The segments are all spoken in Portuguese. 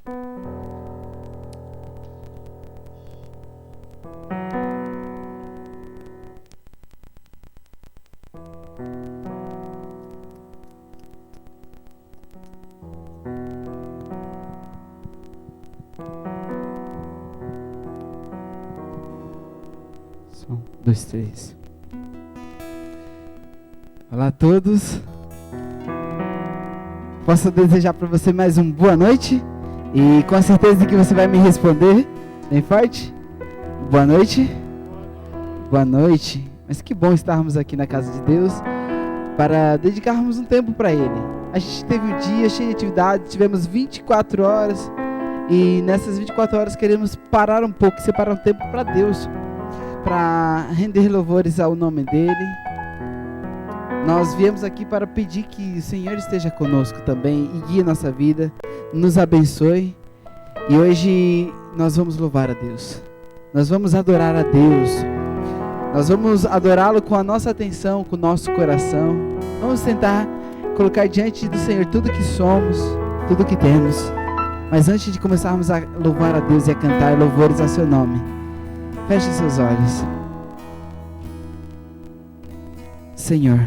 Um, dois, três. Olá a todos. Posso desejar para você mais um boa noite? E com a certeza que você vai me responder bem forte. Boa noite. Boa noite. Mas que bom estarmos aqui na casa de Deus para dedicarmos um tempo para Ele. A gente teve um dia cheio de atividade, tivemos 24 horas e nessas 24 horas queremos parar um pouco, separar um tempo para Deus, para render louvores ao nome dEle. Nós viemos aqui para pedir que o Senhor esteja conosco também e guie nossa vida, nos abençoe. E hoje nós vamos louvar a Deus, nós vamos adorar a Deus, nós vamos adorá-lo com a nossa atenção, com o nosso coração. Vamos tentar colocar diante do Senhor tudo que somos, tudo que temos. Mas antes de começarmos a louvar a Deus e a cantar louvores ao seu nome, feche seus olhos. Senhor,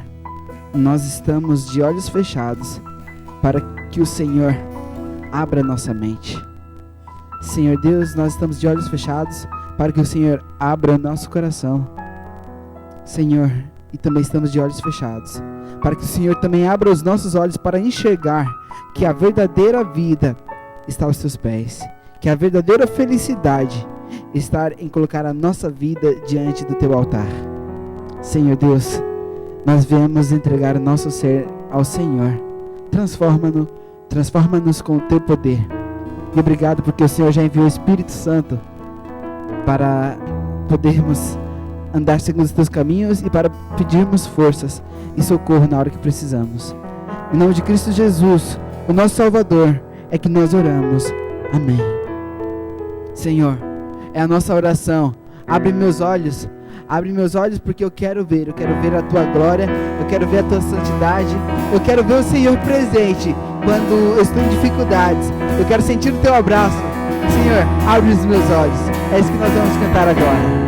nós estamos de olhos fechados para que o Senhor abra nossa mente. Senhor Deus, nós estamos de olhos fechados para que o Senhor abra nosso coração. Senhor, e também estamos de olhos fechados para que o Senhor também abra os nossos olhos para enxergar que a verdadeira vida está aos teus pés, que a verdadeira felicidade está em colocar a nossa vida diante do teu altar. Senhor Deus, nós viemos entregar o nosso ser ao Senhor. Transforma-nos com o teu poder. E obrigado porque o Senhor já enviou o Espírito Santo para podermos andar segundo os teus caminhos e para pedirmos forças e socorro na hora que precisamos. Em nome de Cristo Jesus, o nosso Salvador, é que nós oramos. Amém. Senhor, é a nossa oração. Abre meus olhos porque eu quero ver a tua glória, eu quero ver a tua santidade, eu quero ver o Senhor presente quando eu estou em dificuldades, eu quero sentir o teu abraço. Senhor, abre os meus olhos. É isso que nós vamos cantar agora.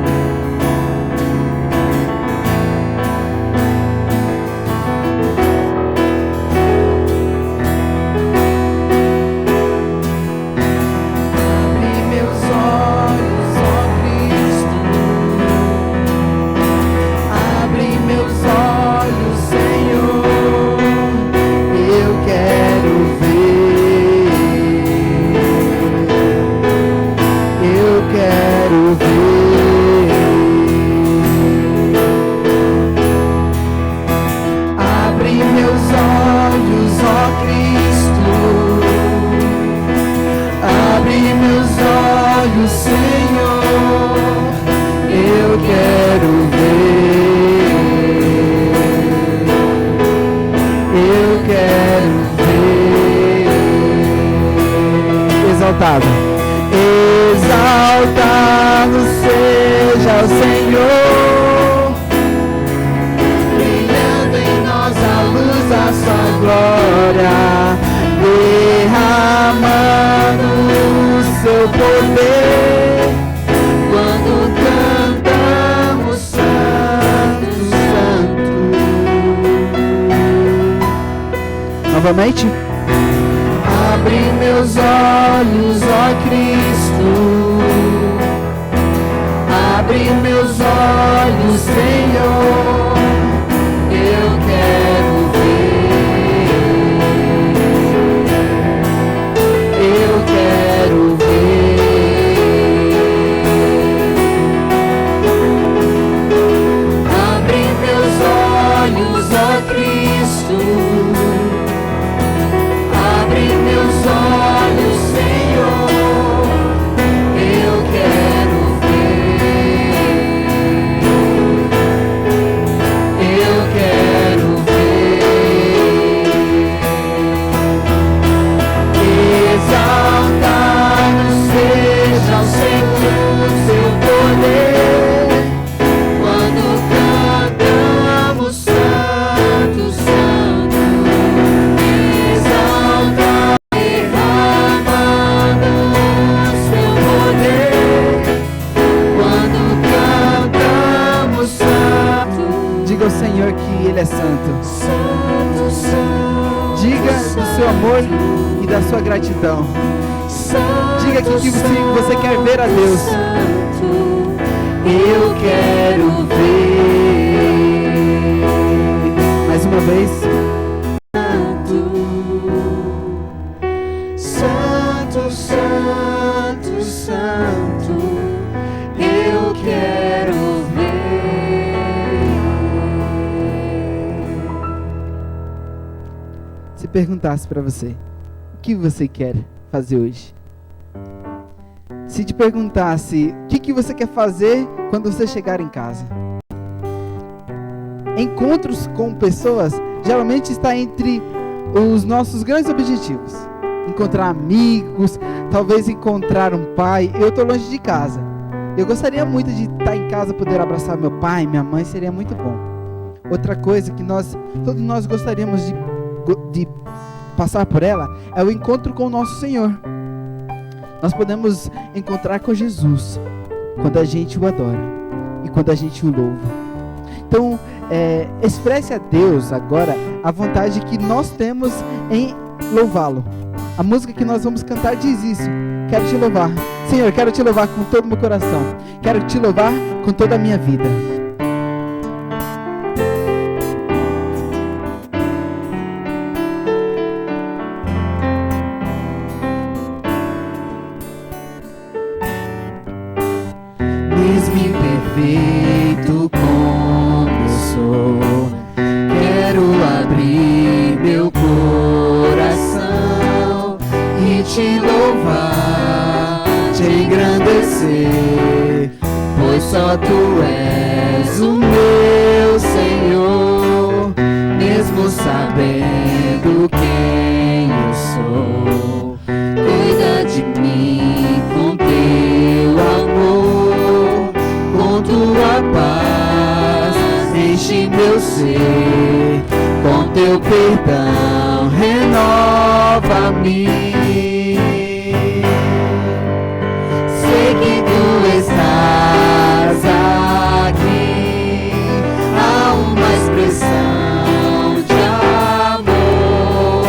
Exaltado seja o Senhor, brilhando em nós a luz da sua glória, derramando o seu poder, quando cantamos Santo, Santo. Novamente. Abre meus olhos, ó Cristo, abre meus olhos, Senhor, eu quero ver, eu quero ver. Abre meus olhos, ó Cristo, abre meus olhos, Senhor, eu quero ver, diga do seu amor e da sua gratidão. Diga aqui que você quer ver a Deus. Eu quero ver. Mais uma vez. Santo, santo, santo, eu quero ver. Se perguntasse para você, o que você quer fazer hoje? Se te perguntasse, o que você quer fazer quando você chegar em casa? Encontros com pessoas geralmente está entre os nossos grandes objetivos. Encontrar amigos, talvez encontrar um pai. Eu estou longe de casa. Eu gostaria muito de estar em casa, poder abraçar meu pai, minha mãe, seria muito bom. Outra coisa que todos nós gostaríamos de passar por ela é o encontro com o nosso Senhor. Nós podemos encontrar com Jesus quando a gente o adora e quando a gente o louva. Então, expresse a Deus agora a vontade que nós temos em louvá-lo. A música que nós vamos cantar diz isso. Quero te louvar. Senhor, quero te louvar com todo o meu coração. Quero te louvar com toda a minha vida. Mesmo imperfeito como eu sou, quero abrir meu coração e te louvar, te engrandecer, pois só tu és o meu Senhor. Mesmo sabendo quem eu sou, cuida de mim com teu amor, com tua paz enche meu ser, com teu perdão renova-me. Sei que tu estás aqui, há uma expressão de amor,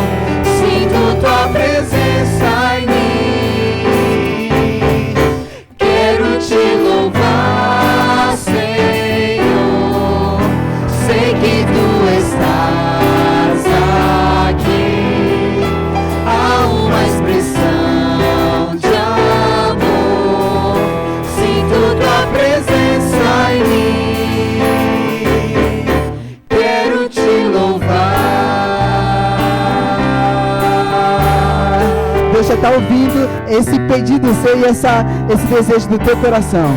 sinto tua presença em mim. Quero te louvar, Senhor, sei que tu estás aqui, há uma expressão de amor, sinto tua presença em mim. Quero te louvar. Deus já está ouvindo esse pedido seu e esse desejo do teu coração.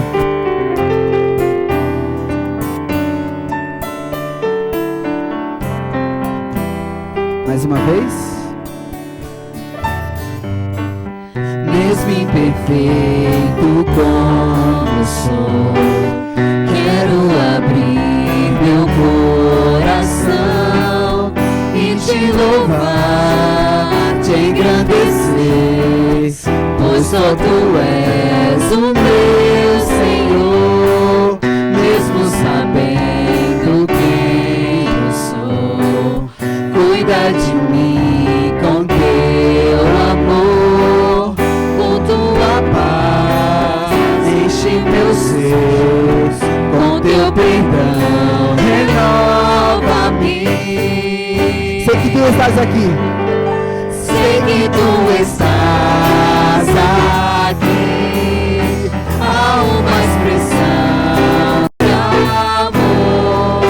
Mais uma vez. Mesmo imperfeito como eu sou, quero abrir meu coração e te louvar, te engrandecer, pois só tu és o meu Senhor. Mesmo sabendo quem eu sou, cuida de mim com teu amor, com tua paz enche meu ser, com teu perdão renova-me. Sei que tu estás aqui. Sei que tu estás aqui, há uma expressão de amor,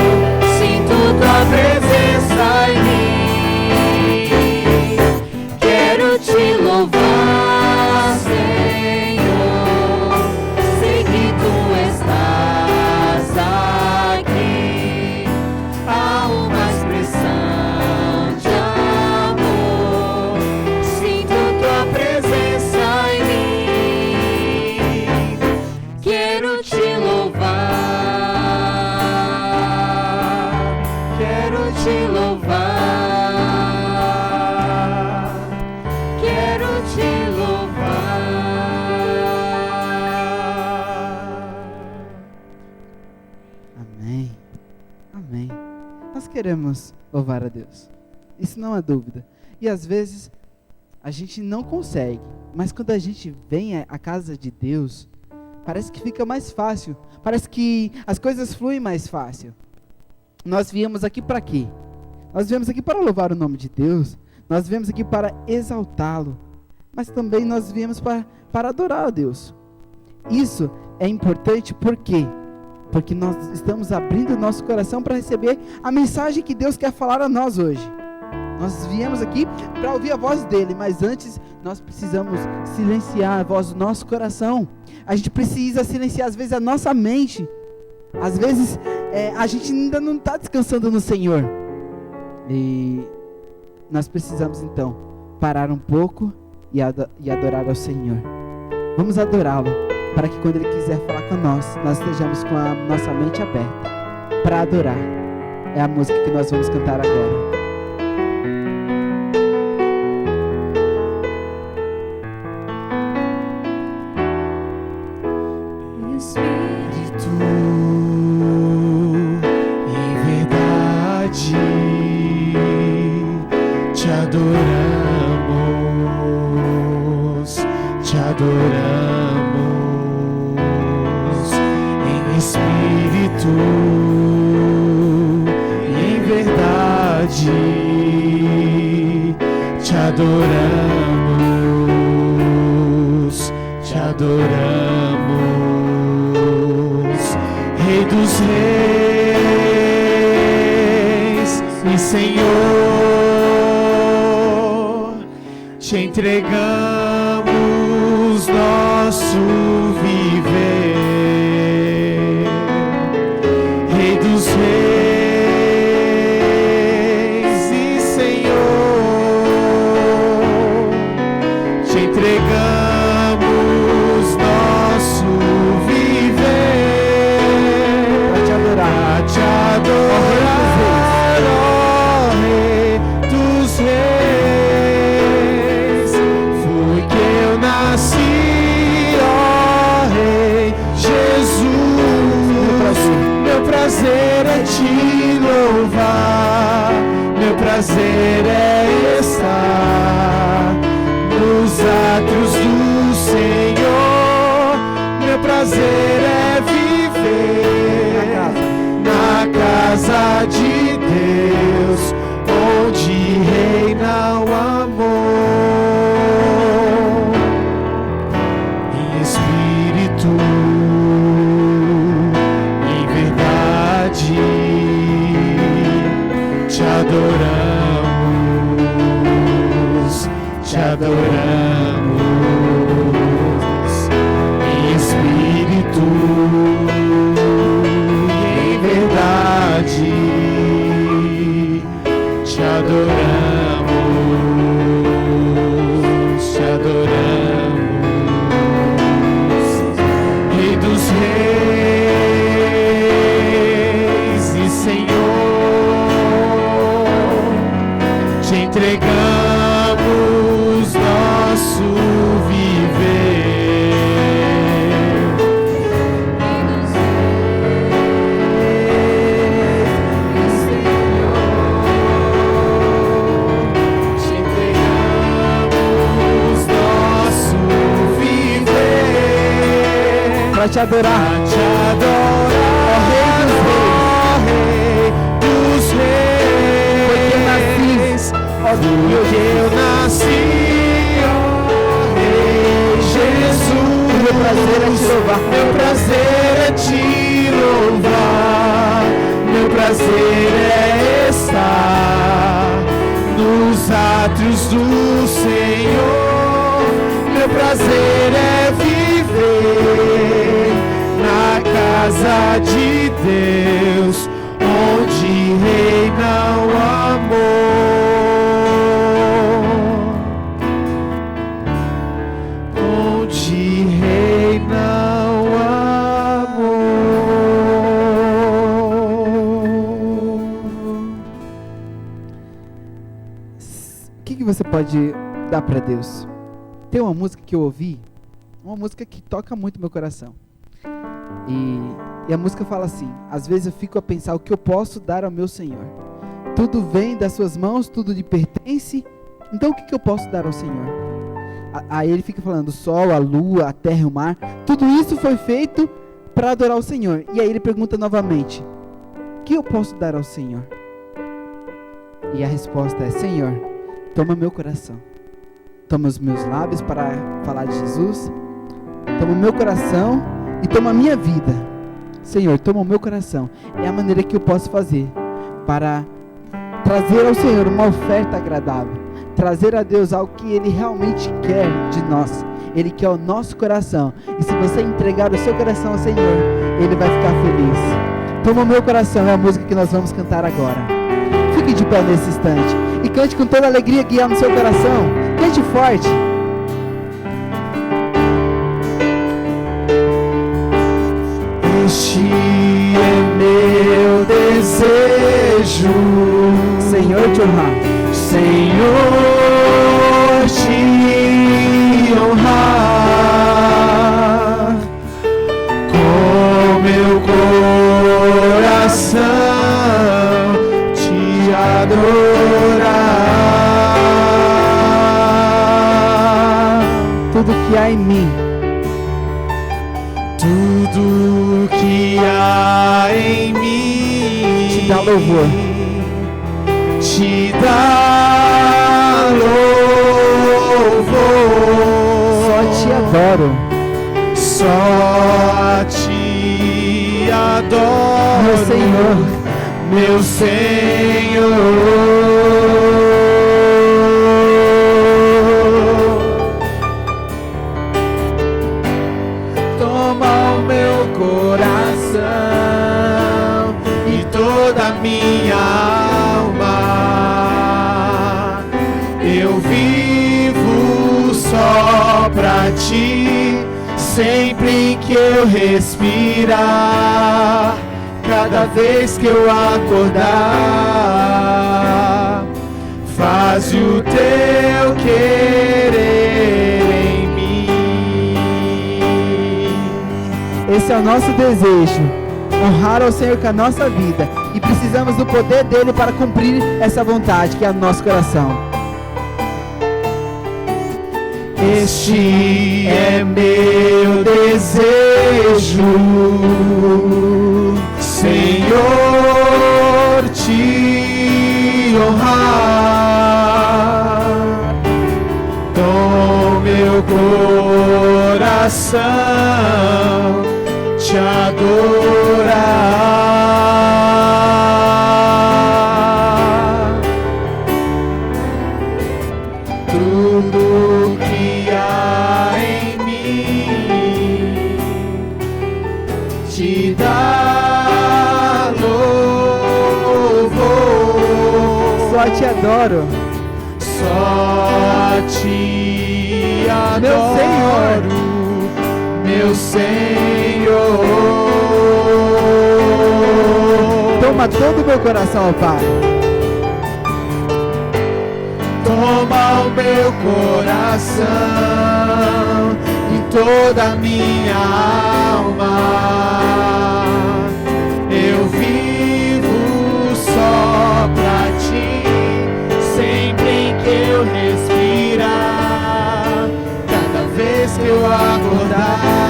sinto tua presença em mim. Quero te louvar, Senhor, sei que tu estás aqui, há uma expressão de amor, sinto tua presença em mim. Quero te louvar, quero te louvar, quero te louvar. Amém, amém. Nós queremos louvar a Deus, isso não é dúvida. E às vezes a gente não consegue, mas quando a gente vem à casa de Deus, parece que fica mais fácil, parece que as coisas fluem mais fácil. Nós viemos aqui para quê? Nós viemos aqui para louvar o nome de Deus, nós viemos aqui para exaltá-lo, mas também nós viemos para adorar a Deus. Isso é importante por quê? Porque nós estamos abrindo o nosso coração para receber a mensagem que Deus quer falar a nós hoje. Nós viemos aqui para ouvir a voz dele, mas antes nós precisamos silenciar a voz do nosso coração. A gente precisa silenciar às vezes a nossa mente. Às vezes a gente ainda não está descansando no Senhor. E nós precisamos então parar um pouco e adorar ao Senhor. Vamos adorá-lo, para que quando Ele quiser falar com nós estejamos com a nossa mente aberta para adorar. É a música que nós vamos cantar agora. Entregamos nosso viver, Rei dos Reis e Senhor, te entregamos nosso viver, para te adorar, ó Rei dos Reis. Prazer é te louvar, meu prazer é estar nos átrios do Senhor, meu prazer é viver na casa de Deus, onde reina o amor, em espírito. Te adoramos em espírito e em verdade. Te adoramos, Rei dos Reis e Senhor, te entregamos nosso viver, te entregamos nosso viver, para te adorar, ó Rei dos Reis, porque eu nasci, ó Rei Jesus. Meu prazer é te louvar, meu prazer é te louvar, meu prazer é estar nos átrios do Senhor, meu prazer é viver na casa de Deus, onde reina o amor, onde reina o amor. O que você pode dar para Deus? Tem uma música que eu ouvi, uma música que toca muito meu coração. E a música fala assim: às vezes eu fico a pensar o que eu posso dar ao meu Senhor. Tudo vem das suas mãos, tudo lhe pertence, Então o que eu posso dar ao Senhor? Aí ele fica falando, o sol, a lua, a terra e o mar, tudo isso foi feito para adorar o Senhor. E aí ele pergunta novamente, o que eu posso dar ao Senhor? E a resposta é, Senhor, toma meu coração, toma os meus lábios para falar de Jesus, toma o meu coração e toma a minha vida. Senhor, toma o meu coração. É a maneira que eu posso fazer para trazer ao Senhor uma oferta agradável, trazer a Deus algo que Ele realmente quer de nós. Ele quer o nosso coração, e se você entregar o seu coração ao Senhor, Ele vai ficar feliz. Toma o meu coração é a música que nós vamos cantar agora. Fique de pé nesse instante e cante com toda a alegria que há no seu coração. Cante forte. Este é meu desejo, Senhor, te honrar. Senhor, te honrar com meu coração, te adorar. Tudo que há em mim, Tudo que há em mim te dá louvor. Te dá louvor. Só te adoro. Só te adoro, Meu Senhor. meu Senhor. Toma o meu coração e toda a minha alma. Eu vivo só pra ti, sempre que eu respirar, cada vez que eu acordar. Faz o teu querer em mim. Esse é o nosso desejo, honrar ao Senhor com a nossa vida, e precisamos do poder dele para cumprir essa vontade que é o nosso coração. Este é meu desejo, Senhor, te honrar com meu coração, te adorar. Tudo que há em mim te dá louvor. Só te adoro. Só te adoro, meu Senhor. Toma todo o meu coração, ó Pai. Toma o meu coração e toda a minha alma. Eu vivo só pra ti, sempre que eu respirar, cada vez que eu acordar.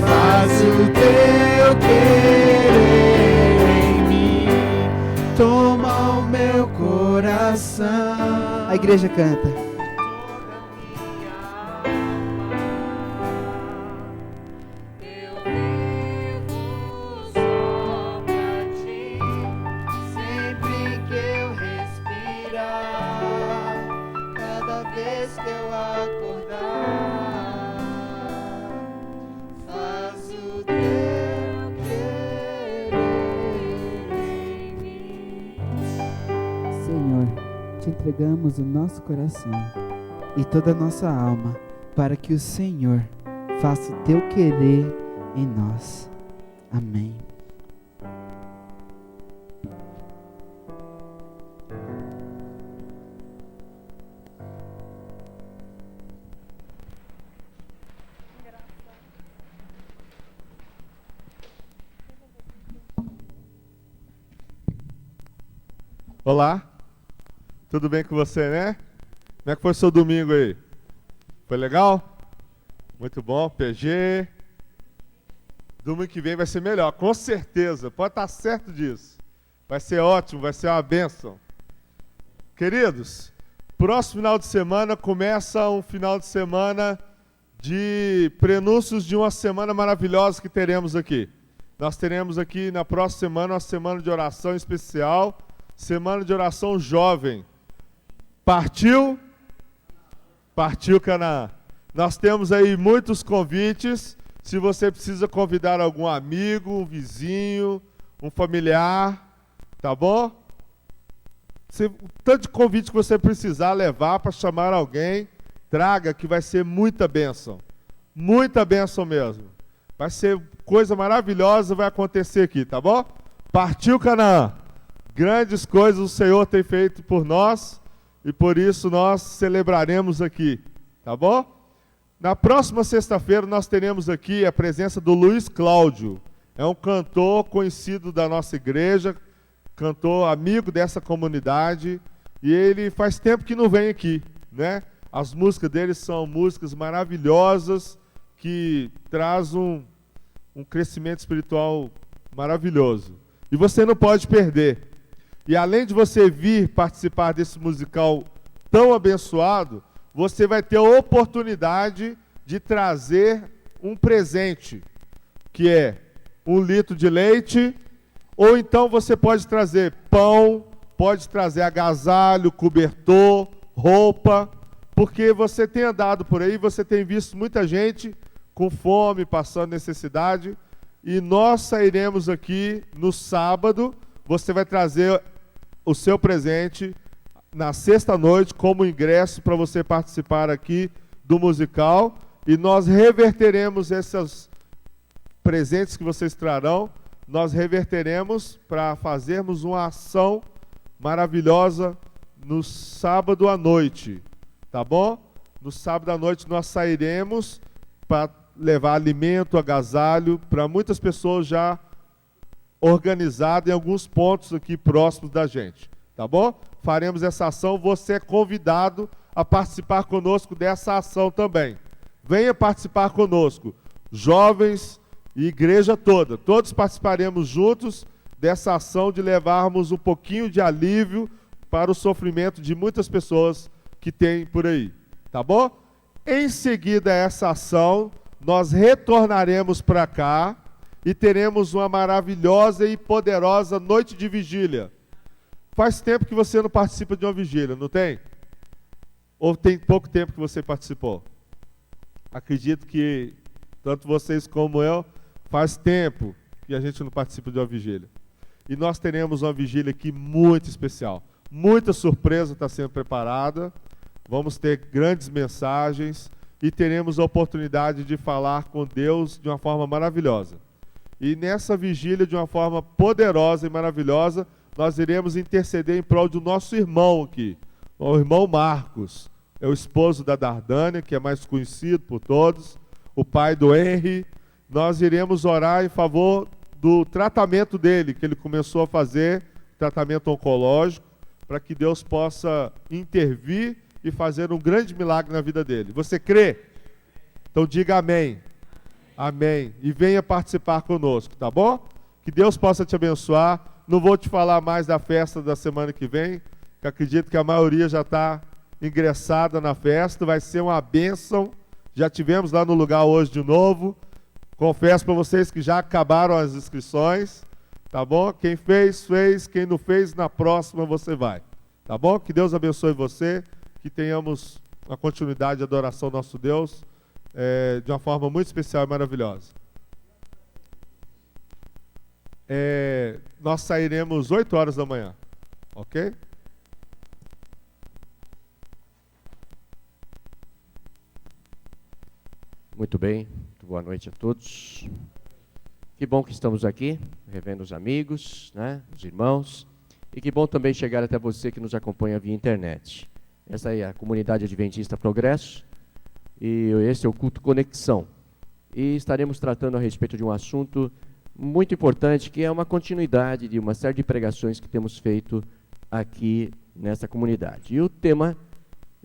Faz o teu querer em mim. Toma o meu coração. A igreja canta. Eu vivo só pra ti, sempre que eu respirar, cada vez que eu acordar. Faz o teu querer em mim. Senhor, te entregamos o nosso coração e toda a nossa alma, para que o Senhor faça o teu querer em nós. Amém. Olá, Tudo bem com você, né? Como é que foi seu domingo aí? Foi legal? Muito bom, PG. Domingo que vem vai ser melhor, com certeza. Pode estar certo disso. Vai ser ótimo, vai ser uma bênção. Queridos, próximo final de semana começa um final de semana de prenúncios de uma semana maravilhosa que teremos aqui. Nós teremos aqui na próxima semana uma semana de oração especial, semana de oração jovem. Partiu? Partiu Canaã. Nós temos aí muitos convites. Se você precisa convidar algum amigo, um vizinho, um familiar, tá bom? Tanto de convite que você precisar levar para chamar alguém, traga, que vai ser muita bênção. Muita bênção mesmo. Vai ser coisa maravilhosa, vai acontecer aqui, tá bom? Partiu Canaã. Grandes coisas o Senhor tem feito por nós e por isso nós celebraremos aqui, tá bom? Na próxima sexta-feira nós teremos aqui a presença do Luiz Cláudio. É um cantor conhecido da nossa igreja, cantor amigo dessa comunidade, e ele faz tempo que não vem aqui, né? As músicas dele são músicas maravilhosas, que traz um crescimento espiritual maravilhoso. E você não pode perder. E além de você vir participar desse musical tão abençoado, você vai ter a oportunidade de trazer um presente, que é 1 litro de leite, ou então você pode trazer pão, pode trazer agasalho, cobertor, roupa, porque você tem andado por aí, você tem visto muita gente com fome, passando necessidade, e nós sairemos aqui no sábado, você vai trazer o seu presente na sexta-noite como ingresso para você participar aqui do musical, e nós reverteremos esses presentes que vocês trarão, nós reverteremos para fazermos uma ação maravilhosa no sábado à noite, tá bom? No sábado à noite nós sairemos para levar alimento, agasalho para muitas pessoas já organizadas em alguns pontos aqui próximos da gente, tá bom? Faremos essa ação, você é convidado a participar conosco dessa ação também. Venha participar conosco, jovens e igreja toda, todos participaremos juntos dessa ação de levarmos um pouquinho de alívio para o sofrimento de muitas pessoas que tem por aí, tá bom? Em seguida a essa ação, nós retornaremos para cá e teremos uma maravilhosa e poderosa noite de vigília. Faz tempo que você não participa de uma vigília, não tem? Ou tem pouco tempo que você participou? Acredito que tanto vocês como eu, faz tempo que a gente não participa de uma vigília. E nós teremos uma vigília aqui muito especial. Muita surpresa está sendo preparada. Vamos ter grandes mensagens e teremos a oportunidade de falar com Deus de uma forma maravilhosa. E nessa vigília, de uma forma poderosa e maravilhosa, nós iremos interceder em prol do nosso irmão aqui, o irmão Marcos. É o esposo da Dardânia, que é mais conhecido por todos, o pai do Henry. Nós iremos orar em favor do tratamento dele, que ele começou a fazer, tratamento oncológico, para que Deus possa intervir e fazer um grande milagre na vida dele. Você crê? Então diga amém. Amém. E venha participar conosco, tá bom? Que Deus possa te abençoar. Não vou te falar mais da festa da semana que vem, que acredito que a maioria já está ingressada na festa. Vai ser uma bênção. Já tivemos lá no lugar hoje de novo. Confesso para vocês que já acabaram as inscrições, tá bom? Quem fez, fez. Quem não fez, na próxima você vai, tá bom? Que Deus abençoe você, que tenhamos uma continuidade de adoração ao nosso Deus de uma forma muito especial e maravilhosa. Nós sairemos 8 horas da manhã, ok? Muito bem, muito boa noite a todos. Que bom que estamos aqui, revendo os amigos, né, os irmãos, e que bom também chegar até você que nos acompanha via internet. Essa é a Comunidade Adventista Progresso, e esse é o Culto Conexão. E estaremos tratando a respeito de um assunto muito importante, que é uma continuidade de uma série de pregações que temos feito aqui nessa comunidade. E o tema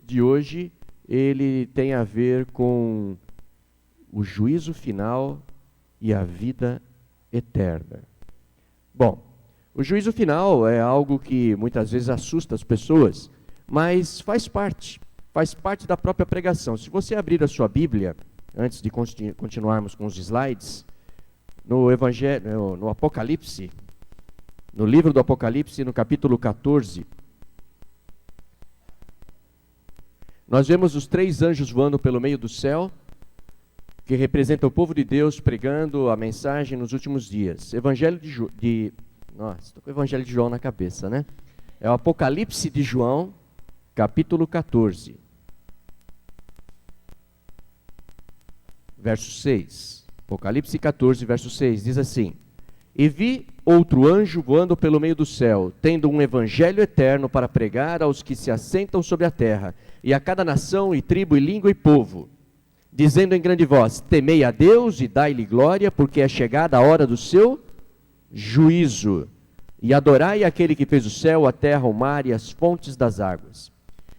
de hoje, ele tem a ver com o juízo final e a vida eterna. Bom, o juízo final é algo que muitas vezes assusta as pessoas, mas faz parte da própria pregação. Se você abrir a sua Bíblia, antes de continuarmos com os slides, no Evangelho, no Apocalipse, no livro do Apocalipse, no capítulo 14, nós vemos os 3 anjos voando pelo meio do céu, que representam o povo de Deus pregando a mensagem nos últimos dias. Nossa, estou com o Evangelho de João na cabeça, né? É o Apocalipse de João, capítulo 14, verso 6. Apocalipse 14, verso 6, diz assim: E vi outro anjo voando pelo meio do céu, tendo um evangelho eterno para pregar aos que se assentam sobre a terra, e a cada nação, e tribo, e língua, e povo, dizendo em grande voz: Temei a Deus e dai-lhe glória, porque é chegada a hora do seu juízo, e adorai aquele que fez o céu, a terra, o mar e as fontes das águas.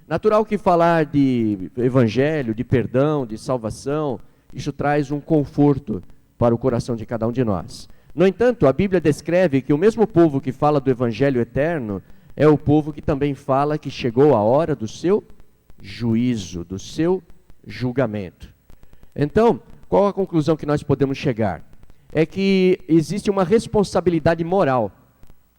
Natural que falar de evangelho, de perdão, de salvação, isso traz um conforto para o coração de cada um de nós. No entanto, a Bíblia descreve que o mesmo povo que fala do evangelho eterno é o povo que também fala que chegou a hora do seu juízo, do seu julgamento. Então, qual a conclusão que nós podemos chegar? É que existe uma responsabilidade moral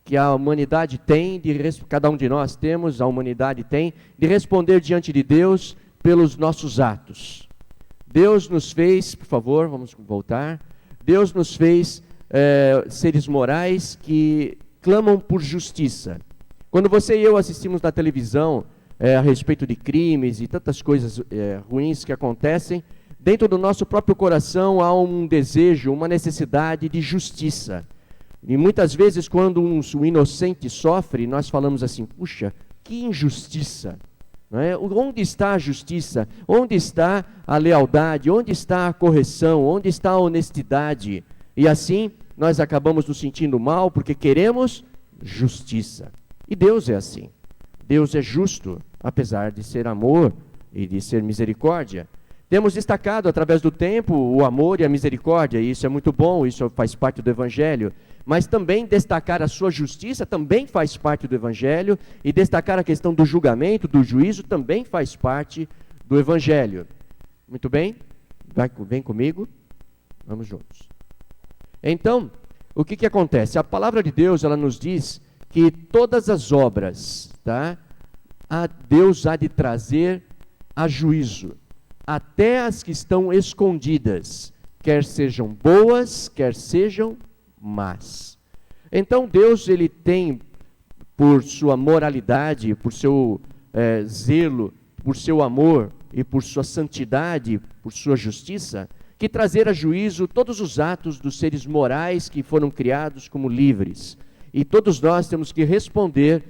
que a humanidade tem, cada um de nós temos, a humanidade tem, de responder diante de Deus pelos nossos atos. Deus nos fez, por favor, vamos voltar, Deus nos fez seres morais que clamam por justiça. Quando você e eu assistimos na televisão a respeito de crimes e tantas coisas ruins que acontecem, dentro do nosso próprio coração há um desejo, uma necessidade de justiça. E muitas vezes quando um inocente sofre, nós falamos assim: puxa, que injustiça! Não é? Onde está a justiça? Onde está a lealdade? Onde está a correção? Onde está a honestidade? E assim nós acabamos nos sentindo mal porque queremos justiça. E Deus é assim. Deus é justo, apesar de ser amor e de ser misericórdia. Temos destacado através do tempo o amor e a misericórdia, e isso é muito bom, isso faz parte do Evangelho. Mas também destacar a sua justiça também faz parte do Evangelho, e destacar a questão do julgamento, do juízo, também faz parte do Evangelho. Muito bem? Vem comigo? Vamos juntos. Então, o que acontece? A palavra de Deus, ela nos diz que todas as obras, tá? Deus há de trazer a juízo, até as que estão escondidas, quer sejam boas, quer sejam más. Então Deus, ele tem, por sua moralidade, por seu zelo, por seu amor e por sua santidade, por sua justiça, que trazer a juízo todos os atos dos seres morais que foram criados como livres. E todos nós temos que responder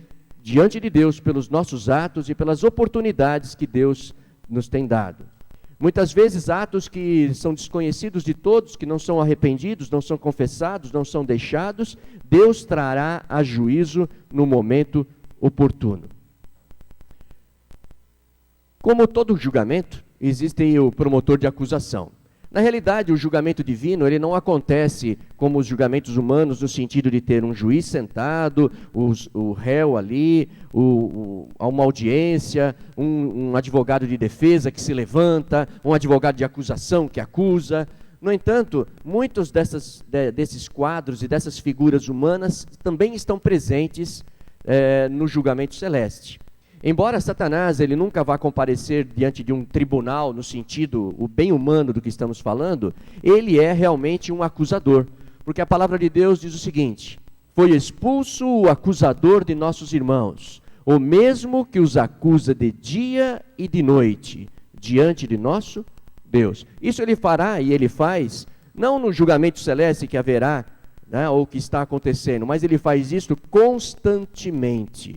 diante de Deus pelos nossos atos e pelas oportunidades que Deus nos tem dado. Muitas vezes atos que são desconhecidos de todos, que não são arrependidos, não são confessados, não são deixados, Deus trará a juízo no momento oportuno. Como todo julgamento, existe o promotor de acusação. Na realidade, o julgamento divino, ele não acontece como os julgamentos humanos, no sentido de ter um juiz sentado, o réu ali, há uma audiência, um advogado de defesa que se levanta, um advogado de acusação que acusa. No entanto, muitos desses quadros e dessas figuras humanas também estão presentes no julgamento celeste. Embora Satanás ele nunca vá comparecer diante de um tribunal no sentido o bem humano do que estamos falando, ele é realmente um acusador, porque a palavra de Deus diz o seguinte: foi expulso o acusador de nossos irmãos, o mesmo que os acusa de dia e de noite, diante de nosso Deus. Isso ele fará e ele faz, não no julgamento celeste que haverá, né, ou que está acontecendo, mas ele faz isso constantemente.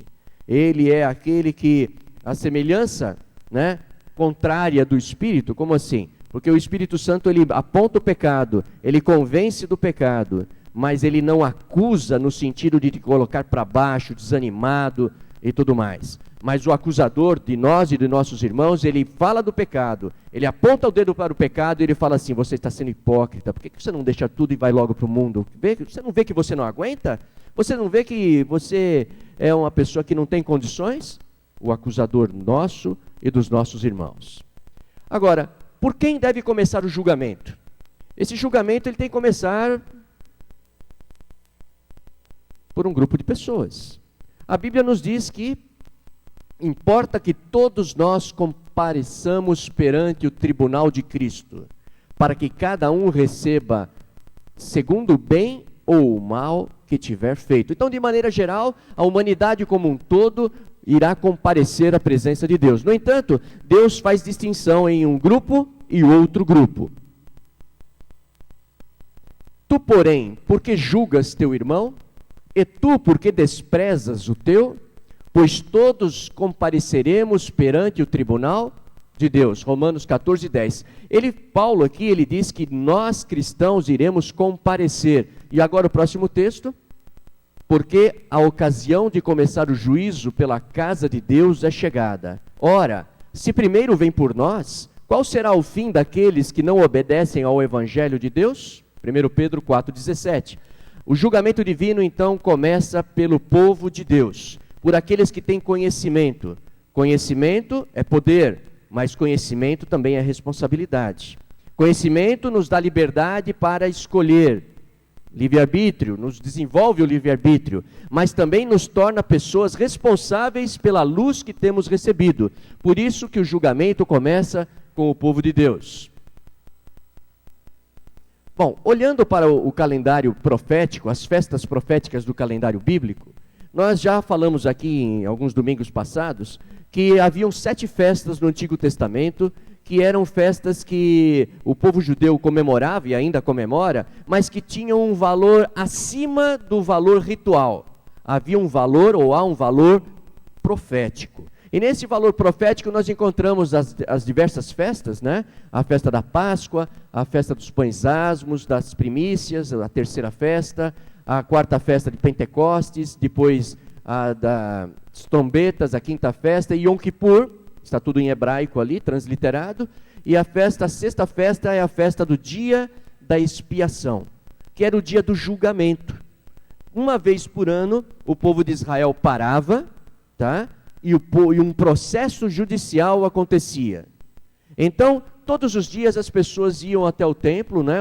Ele é aquele que, a semelhança, né, contrária do Espírito, como assim? Porque o Espírito Santo, ele aponta o pecado, ele convence do pecado, mas ele não acusa no sentido de te colocar para baixo, desanimado, e tudo mais. Mas o acusador de nós e de nossos irmãos, ele fala do pecado, ele aponta o dedo para o pecado e ele fala assim: você está sendo hipócrita, por que você não deixa tudo e vai logo para o mundo? Você não vê que você não aguenta? Você não vê que você é uma pessoa que não tem condições? O acusador nosso e dos nossos irmãos. Agora, por quem deve começar o julgamento? Esse julgamento ele tem que começar por um grupo de pessoas. A Bíblia nos diz que importa que todos nós compareçamos perante o tribunal de Cristo, para que cada um receba segundo o bem ou o mal que tiver feito. Então, de maneira geral, a humanidade como um todo irá comparecer à presença de Deus. No entanto, Deus faz distinção em um grupo e outro grupo. Tu, porém, porque julgas teu irmão? E tu, porque desprezas o teu? Pois todos compareceremos perante o tribunal de Deus. Romanos 14, 10. Paulo aqui, ele diz que nós cristãos iremos comparecer. E agora o próximo texto. Porque a ocasião de começar o juízo pela casa de Deus é chegada. Ora, se primeiro vem por nós, qual será o fim daqueles que não obedecem ao evangelho de Deus? 1 Pedro 4,17. O julgamento divino, então, começa pelo povo de Deus, por aqueles que têm conhecimento. Conhecimento é poder, mas conhecimento também é responsabilidade. Conhecimento nos dá liberdade para escolher. Livre-arbítrio, nos desenvolve o livre-arbítrio, mas também nos torna pessoas responsáveis pela luz que temos recebido. Por isso que o julgamento começa com o povo de Deus. Bom, olhando para o calendário profético, as festas proféticas do calendário bíblico, nós já falamos aqui em alguns domingos passados que haviam 7 festas no Antigo Testamento, que eram festas que o povo judeu comemorava e ainda comemora, mas que tinham um valor acima do valor ritual. Havia um valor, ou há um valor profético. E nesse valor profético nós encontramos as diversas festas, né? A festa da Páscoa, a festa dos pães asmos, das primícias, a terceira festa, a quarta festa de Pentecostes, depois a das trombetas, a quinta festa, e Yom Kippur, está tudo em hebraico ali, transliterado, e a sexta festa é a festa do dia da expiação, que era o dia do julgamento. Uma vez por ano, o povo de Israel parava, tá? E um processo judicial acontecia. Então, todos os dias as pessoas iam até o templo, né?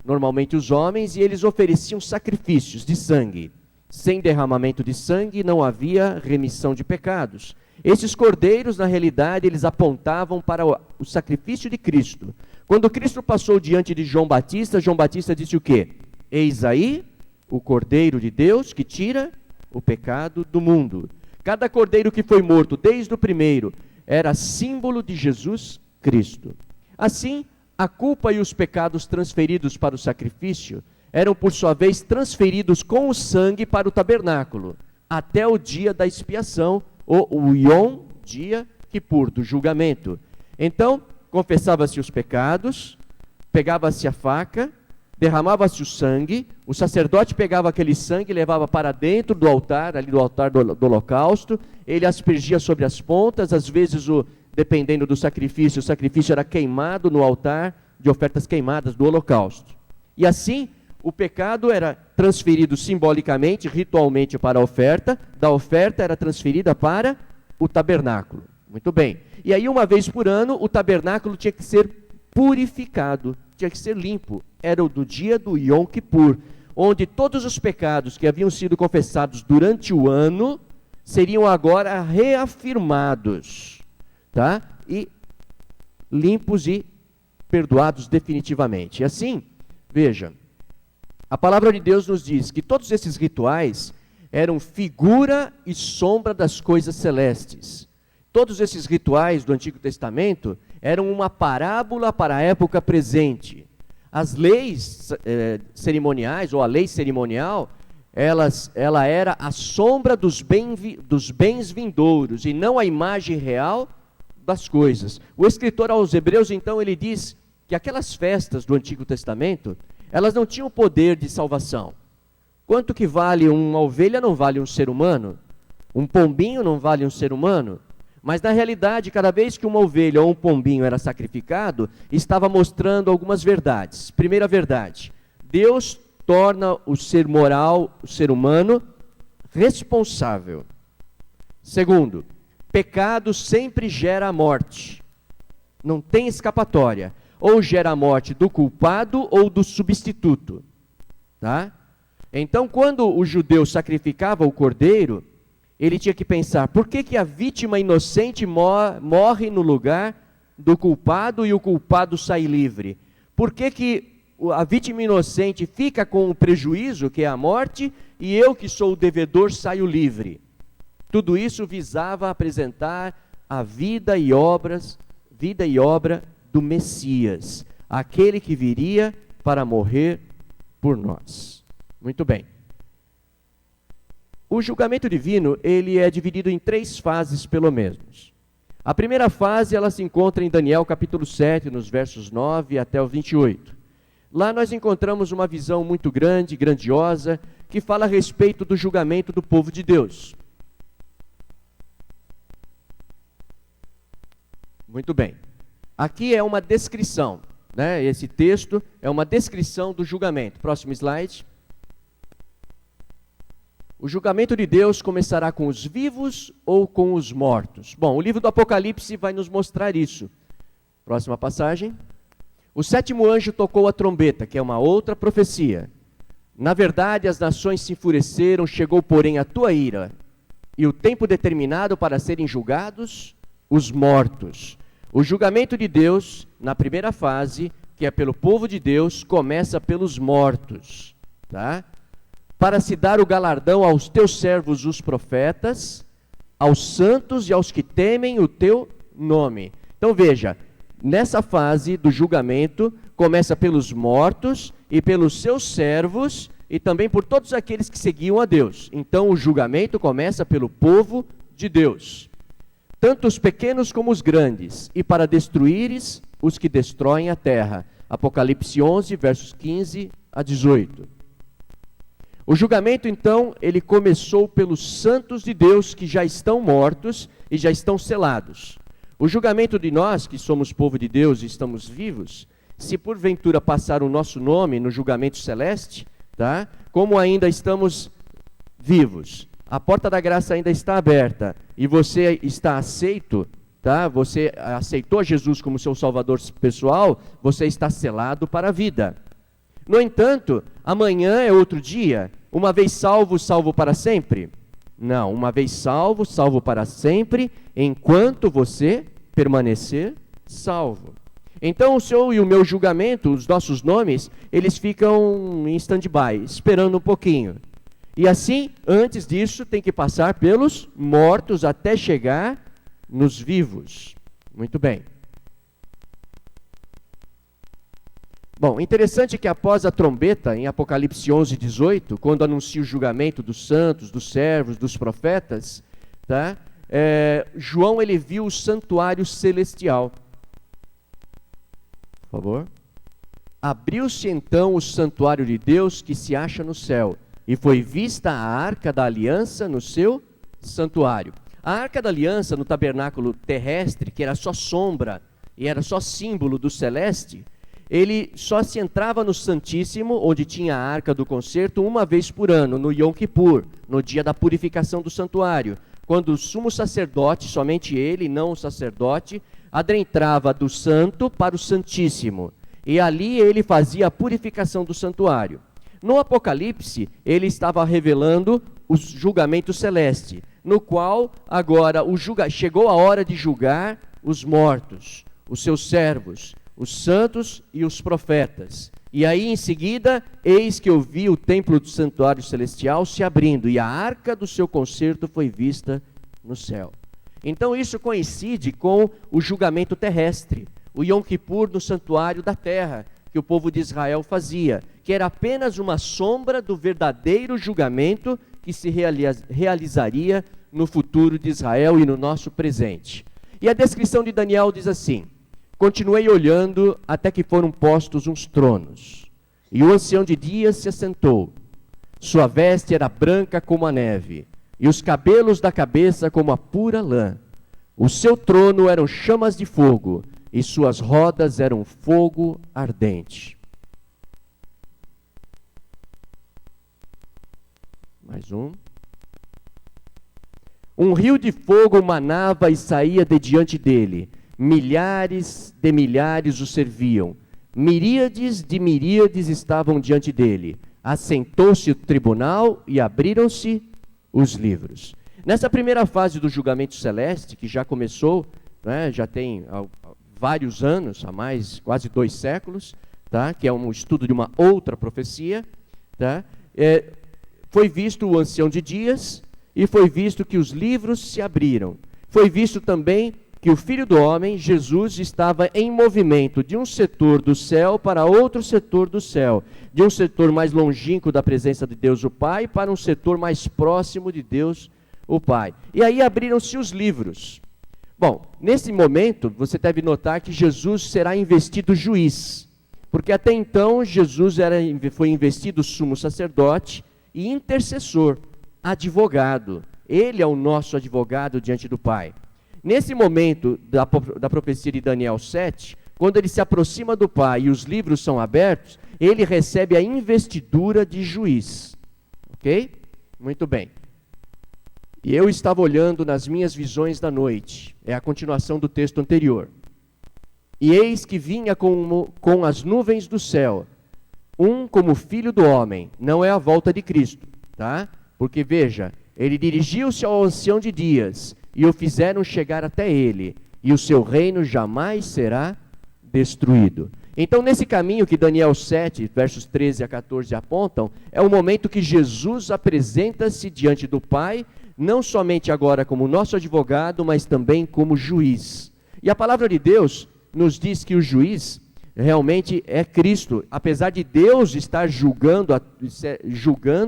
Normalmente os homens, e eles ofereciam sacrifícios de sangue. Sem derramamento de sangue não havia remissão de pecados. Esses cordeiros, na realidade, eles apontavam para o sacrifício de Cristo. Quando Cristo passou diante de João Batista disse o quê? Eis aí o Cordeiro de Deus que tira o pecado do mundo. Cada cordeiro que foi morto, desde o primeiro, era símbolo de Jesus Cristo. Assim, a culpa e os pecados transferidos para o sacrifício eram, por sua vez, transferidos com o sangue para o tabernáculo, até o dia da expiação, o Yom, dia Kippur, do julgamento. Então, confessava-se os pecados, pegava-se a faca, derramava-se o sangue, o sacerdote pegava aquele sangue e levava para dentro do altar, ali do altar do holocausto, ele aspergia sobre as pontas, às vezes, dependendo do sacrifício, o sacrifício era queimado no altar de ofertas queimadas do holocausto. E assim, o pecado era transferido simbolicamente, ritualmente para a oferta, da oferta era transferida para o tabernáculo. Muito bem. E aí, uma vez por ano, o tabernáculo tinha que ser purificado, tinha que ser limpo. Era o do dia do Yom Kippur, onde todos os pecados que haviam sido confessados durante o ano seriam agora reafirmados, tá? E limpos e perdoados definitivamente. E assim, veja, a palavra de Deus nos diz que todos esses rituais eram figura e sombra das coisas celestes. Todos esses rituais do Antigo Testamento eram uma parábola para a época presente. As leis cerimoniais, ou a lei cerimonial, ela era a sombra dos bens vindouros, e não a imagem real das coisas. O escritor aos Hebreus, então, ele diz que aquelas festas do Antigo Testamento, elas não tinham poder de salvação. Quanto que vale uma ovelha não vale um ser humano? Um pombinho não vale um ser humano? Mas na realidade, cada vez que uma ovelha ou um pombinho era sacrificado, estava mostrando algumas verdades. Primeira verdade: Deus torna o ser moral, o ser humano, responsável. Segundo, pecado sempre gera a morte. Não tem escapatória. Ou gera a morte do culpado ou do substituto. Tá? Então, quando o judeu sacrificava o cordeiro, ele tinha que pensar: por que a vítima inocente morre no lugar do culpado e o culpado sai livre? Por que a vítima inocente fica com o prejuízo, que é a morte, e eu, que sou o devedor, saio livre? Tudo isso visava apresentar a vida e obra do Messias, aquele que viria para morrer por nós. Muito bem. O julgamento divino, ele é dividido em 3 fases, pelo menos. A primeira fase, ela se encontra em Daniel capítulo 7, nos versos 9 até o 28. Lá nós encontramos uma visão muito grande, grandiosa, que fala a respeito do julgamento do povo de Deus. Muito bem. Aqui é uma descrição, né? Esse texto é uma descrição do julgamento. Próximo slide. O julgamento de Deus começará com os vivos ou com os mortos? Bom, o livro do Apocalipse vai nos mostrar isso. Próxima passagem. O 7º anjo tocou a trombeta, que é uma outra profecia. Na verdade, as nações se enfureceram, chegou, porém, a tua ira, e o tempo determinado para serem julgados os mortos. O julgamento de Deus, na primeira fase, que é pelo povo de Deus, começa pelos mortos, tá? Para se dar o galardão aos teus servos, os profetas, aos santos e aos que temem o teu nome. Então veja, nessa fase do julgamento, começa pelos mortos e pelos seus servos e também por todos aqueles que seguiam a Deus. Então o julgamento começa pelo povo de Deus. Tanto os pequenos como os grandes, e para destruíres os que destroem a terra. Apocalipse 11, versos 15 a 18. O julgamento, então, ele começou pelos santos de Deus que já estão mortos e já estão selados. O julgamento de nós, que somos povo de Deus e estamos vivos, se porventura passar o nosso nome no julgamento celeste, tá? Como ainda estamos vivos, a porta da graça ainda está aberta e você está aceito, tá? Você aceitou Jesus como seu salvador pessoal, você está selado para a vida. No entanto, amanhã é outro dia. Uma vez salvo, salvo para sempre? Não, uma vez salvo, salvo para sempre, enquanto você permanecer salvo. Então o seu e o meu julgamento, os nossos nomes, eles ficam em stand-by, esperando um pouquinho. E assim, antes disso, tem que passar pelos mortos até chegar nos vivos. Muito bem. Bom, interessante que após a trombeta, em Apocalipse 11, 18, quando anuncia o julgamento dos santos, dos servos, dos profetas, tá? João, ele viu o santuário celestial. Por favor. Abriu-se então o santuário de Deus que se acha no céu, e foi vista a arca da aliança no seu santuário. A arca da aliança no tabernáculo terrestre, que era só sombra e era só símbolo do celeste, ele só se entrava no Santíssimo, onde tinha a arca do concerto, uma vez por ano, no Yom Kippur, no dia da purificação do santuário, quando o sumo sacerdote, somente ele, não o sacerdote, adentrava do santo para o Santíssimo, e ali ele fazia a purificação do santuário. No Apocalipse, ele estava revelando o julgamento celeste, no qual agora chegou a hora de julgar os mortos, os seus servos, os santos e os profetas. E aí em seguida, eis que eu vi o templo do santuário celestial se abrindo, e a arca do seu concerto foi vista no céu. Então isso coincide com o julgamento terrestre, o Yom Kippur no santuário da terra, que o povo de Israel fazia, que era apenas uma sombra do verdadeiro julgamento que se realizaria no futuro de Israel e no nosso presente. E a descrição de Daniel diz assim: continuei olhando até que foram postos uns tronos, e o ancião de dias se assentou. Sua veste era branca como a neve, e os cabelos da cabeça como a pura lã. O seu trono eram chamas de fogo, e suas rodas eram fogo ardente. Mais um. Um rio de fogo manava e saía de diante dele. Milhares de milhares o serviam. Miríades de miríades estavam diante dele. Assentou-se o tribunal e abriram-se os livros. Nessa primeira fase do julgamento celeste, que já começou, né, já tem vários anos, há mais, quase 2 séculos, tá, que é um estudo de uma outra profecia, tá, foi visto o ancião de dias e foi visto que os livros se abriram. Foi visto também que o Filho do Homem, Jesus, estava em movimento de um setor do céu para outro setor do céu, de um setor mais longínquo da presença de Deus o Pai para um setor mais próximo de Deus o Pai. E aí abriram-se os livros. Bom, nesse momento, você deve notar que Jesus será investido juiz, porque até então Jesus foi investido sumo sacerdote e intercessor, advogado. Ele é o nosso advogado diante do Pai. Nesse momento da profecia de Daniel 7, quando ele se aproxima do Pai e os livros são abertos, ele recebe a investidura de juiz. Ok? Muito bem. E eu estava olhando nas minhas visões da noite, é a continuação do texto anterior. E eis que vinha com as nuvens do céu, um como filho do homem, não é a volta de Cristo, tá? Porque veja, ele dirigiu-se ao ancião de dias, e o fizeram chegar até ele, e o seu reino jamais será destruído. Então, nesse caminho que Daniel 7, versos 13 a 14 apontam, é o momento que Jesus apresenta-se diante do Pai, não somente agora como nosso advogado, mas também como juiz. E a palavra de Deus nos diz que o juiz realmente é Cristo. Apesar de Deus estar julgando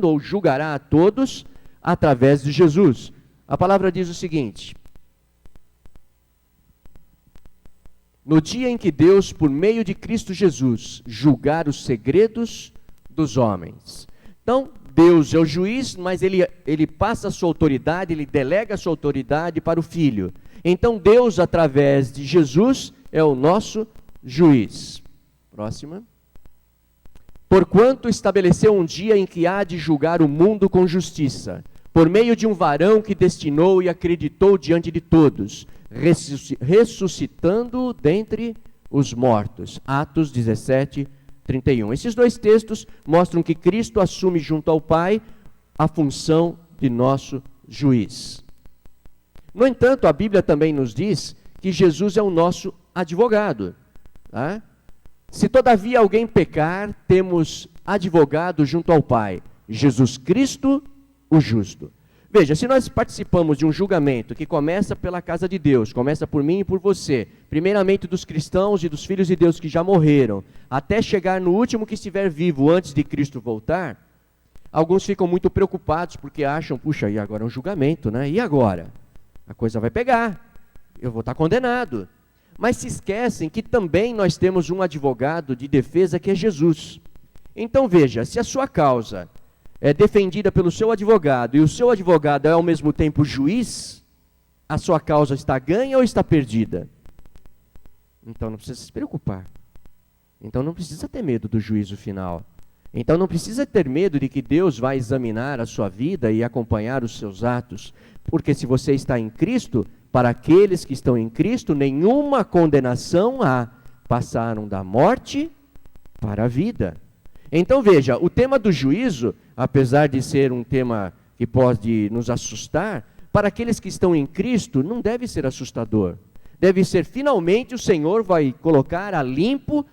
ou julgará a todos através de Jesus. A palavra diz o seguinte: no dia em que Deus, por meio de Cristo Jesus, julgar os segredos dos homens. Então, Deus é o juiz, mas ele passa a sua autoridade, ele delega a sua autoridade para o Filho. Então, Deus, através de Jesus, é o nosso juiz. Próxima. Porquanto estabeleceu um dia em que há de julgar o mundo com justiça, por meio de um varão que destinou e acreditou diante de todos, ressuscitando dentre os mortos. Atos 17, 31. Esses 2 textos mostram que Cristo assume junto ao Pai a função de nosso juiz. No entanto, a Bíblia também nos diz que Jesus é o nosso advogado. Tá? Se todavia alguém pecar, temos advogado junto ao Pai, Jesus Cristo, o justo. Veja, se nós participamos de um julgamento que começa pela casa de Deus, começa por mim e por você, primeiramente dos cristãos e dos filhos de Deus que já morreram, até chegar no último que estiver vivo antes de Cristo voltar, alguns ficam muito preocupados porque acham, puxa, e agora é um julgamento, né? E agora? A coisa vai pegar, eu vou estar condenado. Mas se esquecem que também nós temos um advogado de defesa que é Jesus. Então veja, se a sua causa é defendida pelo seu advogado, e o seu advogado é ao mesmo tempo juiz, a sua causa está ganha ou está perdida? Então não precisa se preocupar. Então não precisa ter medo do juízo final. Então não precisa ter medo de que Deus vai examinar a sua vida e acompanhar os seus atos. Porque se você está em Cristo, para aqueles que estão em Cristo, nenhuma condenação há. Passaram da morte para a vida. Então veja, o tema do juízo, apesar de ser um tema que pode nos assustar, para aqueles que estão em Cristo, não deve ser assustador. Deve ser, finalmente, o Senhor vai colocar a limpo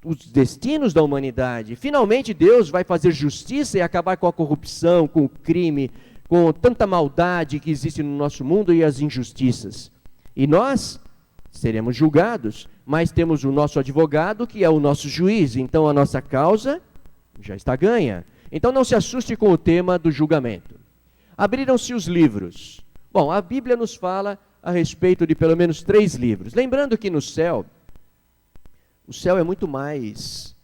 os destinos da humanidade. Finalmente, Deus vai fazer justiça e acabar com a corrupção, com o crime, com tanta maldade que existe no nosso mundo e as injustiças. E nós seremos julgados, mas temos o nosso advogado, que é o nosso juiz. Então, a nossa causa já está ganha. Então não se assuste com o tema do julgamento. Abriram-se os livros. Bom, a Bíblia nos fala a respeito de pelo menos 3 livros. Lembrando que no céu, o céu é muito mais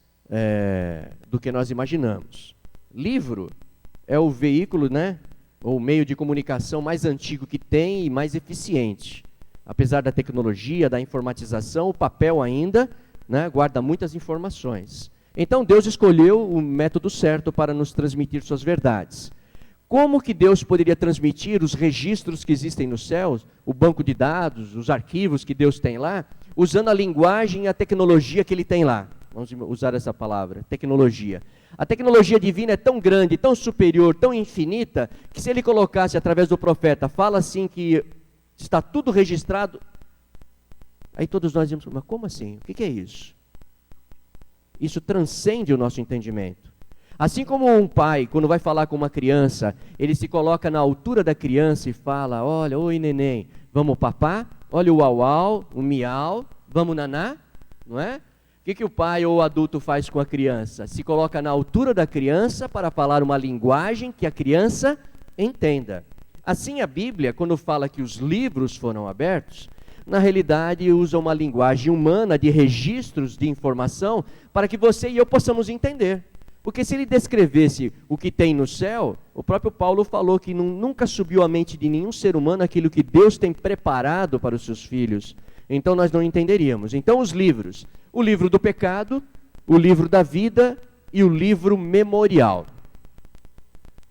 do que nós imaginamos. Livro é o veículo, né, ou o meio de comunicação mais antigo que tem e mais eficiente. Apesar da tecnologia, da informatização, o papel ainda, né, guarda muitas informações. Então Deus escolheu o método certo para nos transmitir suas verdades. Como que Deus poderia transmitir os registros que existem nos céus, o banco de dados, os arquivos que Deus tem lá, usando a linguagem e a tecnologia que Ele tem lá? Vamos usar essa palavra, tecnologia. A tecnologia divina é tão grande, tão superior, tão infinita, que se Ele colocasse através do profeta, fala assim que está tudo registrado, aí todos nós dizemos, mas como assim? O que é isso? Isso transcende o nosso entendimento. Assim como um pai, quando vai falar com uma criança, ele se coloca na altura da criança e fala, olha, oi neném, vamos papá? Olha o uau, o miau, vamos naná? Não é? O que o pai ou o adulto faz com a criança? Se coloca na altura da criança para falar uma linguagem que a criança entenda. Assim a Bíblia, quando fala que os livros foram abertos, na realidade usa uma linguagem humana de registros de informação para que você e eu possamos entender. Porque se ele descrevesse o que tem no céu, o próprio Paulo falou que nunca subiu à mente de nenhum ser humano aquilo que Deus tem preparado para os seus filhos. Então nós não entenderíamos. Então os livros, o livro do pecado, o livro da vida e o livro memorial.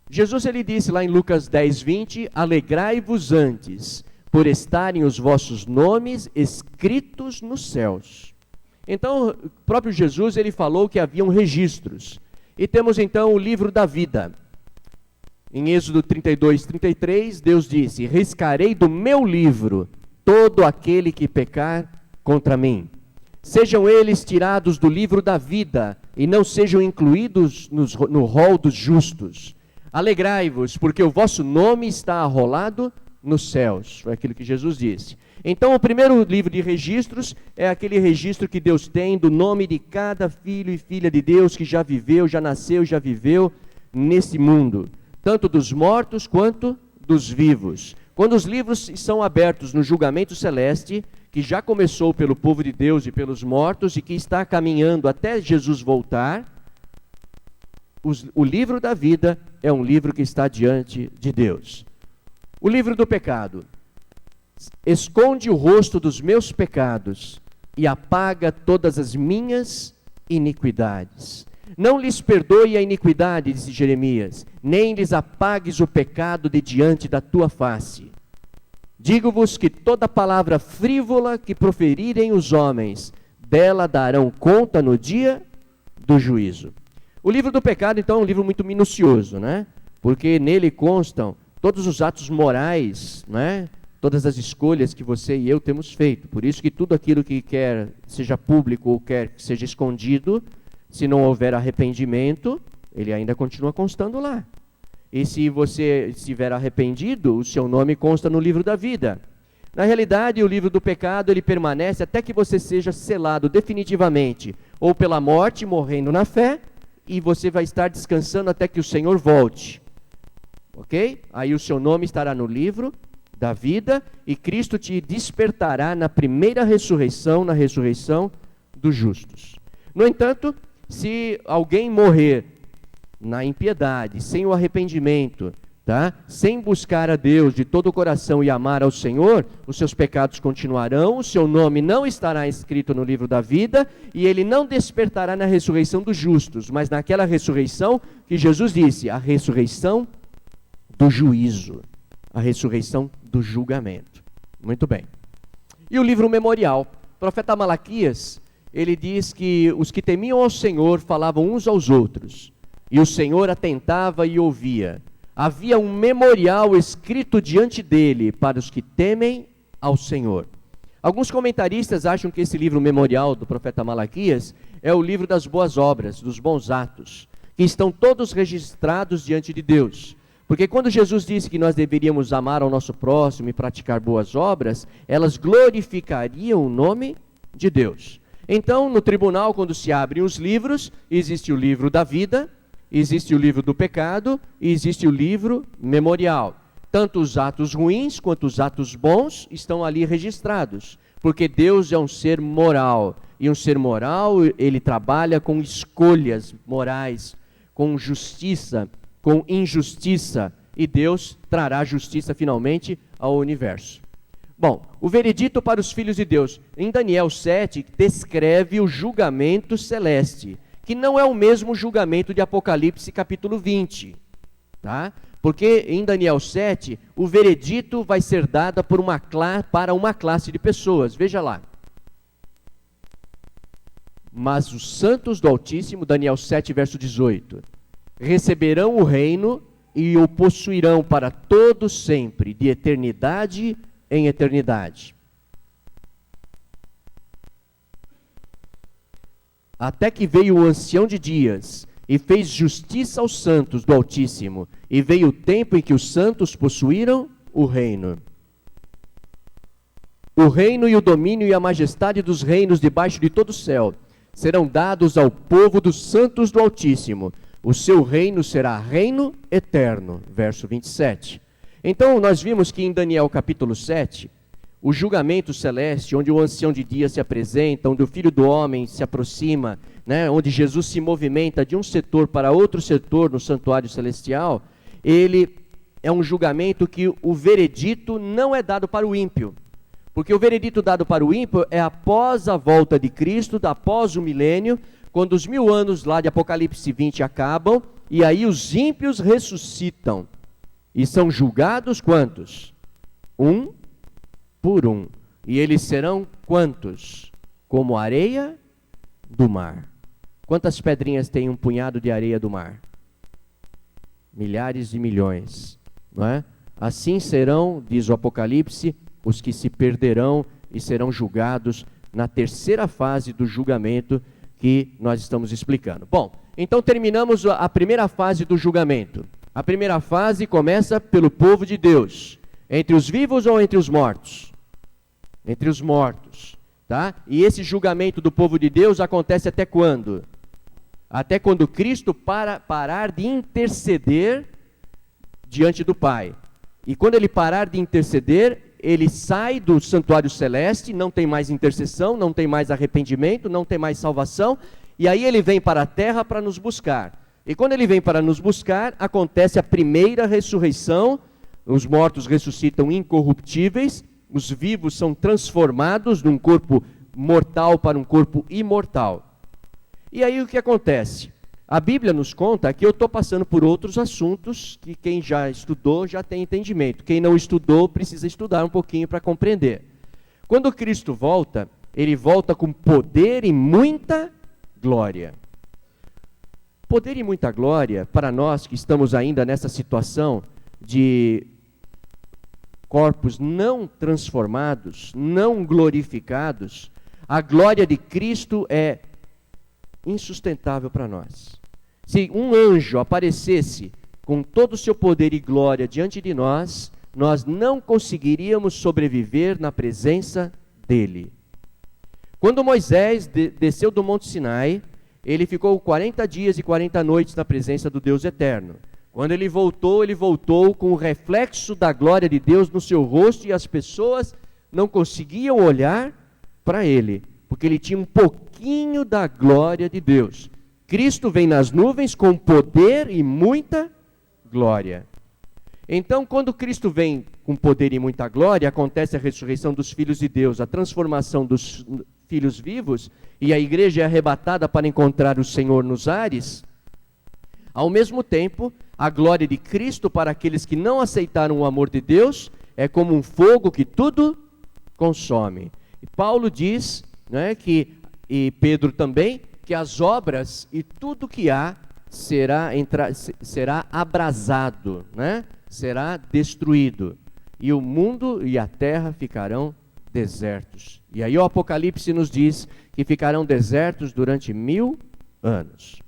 Jesus ele disse lá em Lucas 10:20, alegrai-vos antes, por estarem os vossos nomes escritos nos céus. Então o próprio Jesus ele falou que haviam registros. E temos então o livro da vida. Em Êxodo 32:33, Deus disse, riscarei do meu livro todo aquele que pecar contra mim. Sejam eles tirados do livro da vida e não sejam incluídos no rol dos justos. Alegrai-vos, porque o vosso nome está arrolado nos céus. Foi aquilo que Jesus disse. Então, o primeiro livro de registros é aquele registro que Deus tem do nome de cada filho e filha de Deus que já viveu, já nasceu, já viveu nesse mundo. Tanto dos mortos quanto dos vivos. Quando os livros são abertos no julgamento celeste, que já começou pelo povo de Deus e pelos mortos e que está caminhando até Jesus voltar, o livro da vida é um livro que está diante de Deus. O livro do pecado. Esconde o rosto dos meus pecados e apaga todas as minhas iniquidades. Não lhes perdoe a iniquidade, disse Jeremias, nem lhes apagues o pecado de diante da tua face. Digo-vos que toda palavra frívola que proferirem os homens, dela darão conta no dia do juízo. O livro do pecado, então, é um livro muito minucioso, né? Porque nele constam todos os atos morais, né? Todas as escolhas que você e eu temos feito. Por isso que tudo aquilo que quer seja público ou quer que seja escondido, se não houver arrependimento, ele ainda continua constando lá. E se você estiver arrependido, o seu nome consta no livro da vida. Na realidade, o livro do pecado, ele permanece até que você seja selado definitivamente, ou pela morte, morrendo na fé, e você vai estar descansando até que o Senhor volte. Ok? Aí o seu nome estará no livro da vida, e Cristo te despertará na primeira ressurreição, na ressurreição dos justos. No entanto, se alguém morrer na impiedade, sem o arrependimento, tá? Sem buscar a Deus de todo o coração e amar ao Senhor, os seus pecados continuarão, o seu nome não estará escrito no livro da vida, e ele não despertará na ressurreição dos justos, mas naquela ressurreição que Jesus disse, a ressurreição do juízo, a ressurreição do julgamento. Muito bem. E o livro memorial. O profeta Malaquias, ele diz que os que temiam ao Senhor falavam uns aos outros, e o Senhor atentava e ouvia. Havia um memorial escrito diante dele para os que temem ao Senhor. Alguns comentaristas acham que esse livro memorial do profeta Malaquias é o livro das boas obras, dos bons atos, que estão todos registrados diante de Deus. Porque quando Jesus disse que nós deveríamos amar ao nosso próximo e praticar boas obras, elas glorificariam o nome de Deus. Então, no tribunal, quando se abrem os livros, existe o livro da vida, existe o livro do pecado e existe o livro memorial. Tanto os atos ruins quanto os atos bons estão ali registrados, porque Deus é um ser moral, e um ser moral, ele trabalha com escolhas morais, com justiça, com injustiça, e Deus trará justiça finalmente ao universo. Bom, o veredito para os filhos de Deus. Em Daniel 7, descreve o julgamento celeste, que não é o mesmo julgamento de Apocalipse capítulo 20, tá? Porque em Daniel 7, o veredito vai ser dado para uma classe de pessoas. Veja lá. Mas os santos do Altíssimo, Daniel 7, verso 18, receberão o reino e o possuirão para todo sempre, de eternidade em eternidade. Até que veio o ancião de dias e fez justiça aos santos do Altíssimo, e veio o tempo em que os santos possuíram o reino. O reino e o domínio e a majestade dos reinos debaixo de todo o céu serão dados ao povo dos santos do Altíssimo. O seu reino será reino eterno. Verso 27. Então, nós vimos que em Daniel capítulo 7, o julgamento celeste, onde o ancião de dias se apresenta, onde o Filho do Homem se aproxima, né, onde Jesus se movimenta de um setor para outro setor no santuário celestial, ele é um julgamento que o veredito não é dado para o ímpio. Porque o veredito dado para o ímpio é após a volta de Cristo, após o milênio, quando os 1000 anos lá de Apocalipse 20 acabam, e aí os ímpios ressuscitam. E são julgados quantos? Um por um. E eles serão quantos? Como areia do mar. Quantas pedrinhas tem um punhado de areia do mar? Milhares de milhões, não é? Assim serão, diz o Apocalipse, os que se perderão e serão julgados na terceira fase do julgamento que nós estamos explicando. Bom, então terminamos a primeira fase do julgamento. A primeira fase começa pelo povo de Deus. Entre os vivos ou entre os mortos? Entre os mortos, tá? E esse julgamento do povo de Deus acontece até quando? Até quando Cristo parar de interceder diante do Pai. E quando ele parar de interceder, ele sai do santuário celeste, não tem mais intercessão, não tem mais arrependimento, não tem mais salvação, e aí ele vem para a terra para nos buscar. E quando ele vem para nos buscar, acontece a primeira ressurreição, os mortos ressuscitam incorruptíveis, os vivos são transformados de um corpo mortal para um corpo imortal. E aí o que acontece? A Bíblia nos conta que eu estou passando por outros assuntos que quem já estudou já tem entendimento. Quem não estudou precisa estudar um pouquinho para compreender. Quando Cristo volta, ele volta com poder e muita glória. Poder e muita glória para nós que estamos ainda nessa situação de corpos não transformados, não glorificados. A glória de Cristo é insustentável para nós. Se um anjo aparecesse com todo o seu poder e glória diante de nós, nós não conseguiríamos sobreviver na presença dele. Quando Moisés desceu do Monte Sinai, ele ficou 40 dias e 40 noites na presença do Deus eterno. Quando ele voltou com o reflexo da glória de Deus no seu rosto, e as pessoas não conseguiam olhar para ele, porque ele tinha um pouquinho da glória de Deus. Cristo vem nas nuvens com poder e muita glória. Então, quando Cristo vem com poder e muita glória, acontece a ressurreição dos filhos de Deus, a transformação dos filhos vivos, e a igreja é arrebatada para encontrar o Senhor nos ares. Ao mesmo tempo, a glória de Cristo para aqueles que não aceitaram o amor de Deus é como um fogo que tudo consome. E Paulo diz, né, e Pedro também, que as obras e tudo que há será abrasado, né? Será destruído. E o mundo e a terra ficarão desertos. E aí o Apocalipse nos diz que ficarão desertos durante 1000 anos.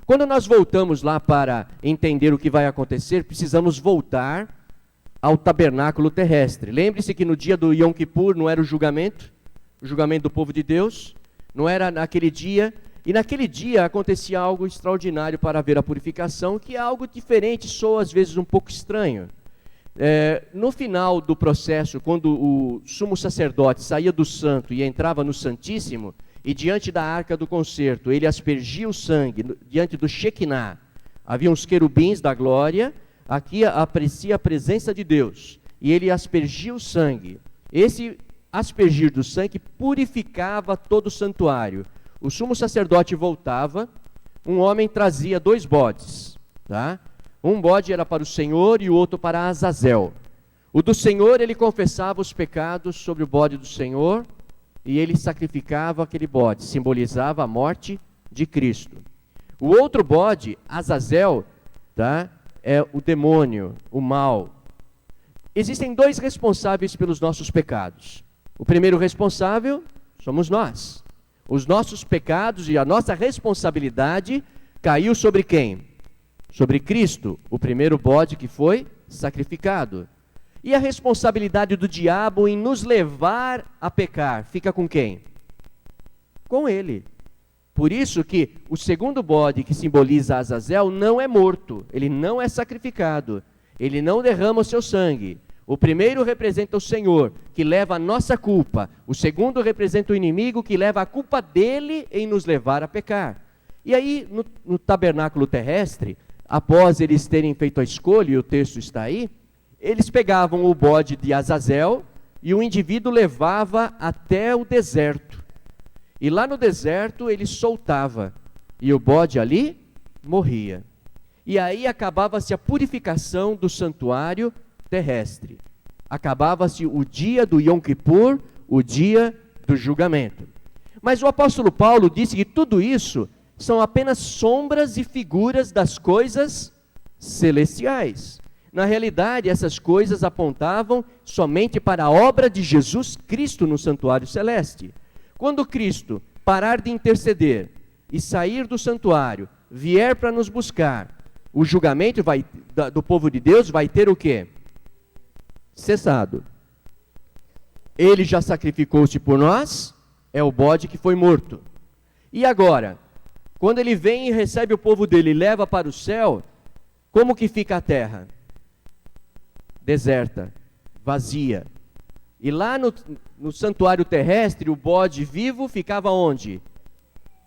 Quando nós voltamos lá para entender o que vai acontecer, precisamos voltar ao tabernáculo terrestre. Lembre-se que no dia do Yom Kippur não era o julgamento do povo de Deus, não era naquele dia. E naquele dia acontecia algo extraordinário para haver a purificação, que é algo diferente, soa às vezes um pouco estranho. No final do processo, quando o sumo sacerdote saía do santo e entrava no santíssimo, e diante da arca do concerto, ele aspergia o sangue, diante do Shekinah, havia uns querubins da glória, aqui aprecia a presença de Deus, e ele aspergia o sangue. Esse aspergir do sangue purificava todo o santuário. O sumo sacerdote voltava, um homem trazia 2 bodes, tá? Um bode era para o Senhor e o outro para Azazel. O do Senhor, ele confessava os pecados sobre o bode do Senhor, e ele sacrificava aquele bode, simbolizava a morte de Cristo. O outro bode, Azazel, tá? É o demônio, o mal. Existem 2 responsáveis pelos nossos pecados. O primeiro responsável somos nós. Os nossos pecados e a nossa responsabilidade caiu sobre quem? Sobre Cristo, o primeiro bode que foi sacrificado. E a responsabilidade do diabo em nos levar a pecar fica com quem? Com ele. Por isso que o segundo bode, que simboliza Azazel, não é morto, ele não é sacrificado, ele não derrama o seu sangue. O primeiro representa o Senhor, que leva a nossa culpa. O segundo representa o inimigo, que leva a culpa dele em nos levar a pecar. E aí, no tabernáculo terrestre, após eles terem feito a escolha, e o texto está aí, eles pegavam o bode de Azazel e o indivíduo levava até o deserto. E lá no deserto ele soltava, e o bode ali morria. E aí acabava-se a purificação do santuário terrestre. Acabava-se o dia do Yom Kippur, o dia do julgamento. Mas o apóstolo Paulo disse que tudo isso são apenas sombras e figuras das coisas celestiais. Na realidade, essas coisas apontavam somente para a obra de Jesus Cristo no santuário celeste. Quando Cristo parar de interceder e sair do santuário, vier para nos buscar, o julgamento do povo de Deus vai ter o quê? Cessado. Ele já sacrificou-se por nós, é o bode que foi morto. E agora, quando ele vem e recebe o povo dele e leva para o céu, como que fica a terra? Deserta, vazia. E lá no santuário terrestre, o bode vivo ficava onde?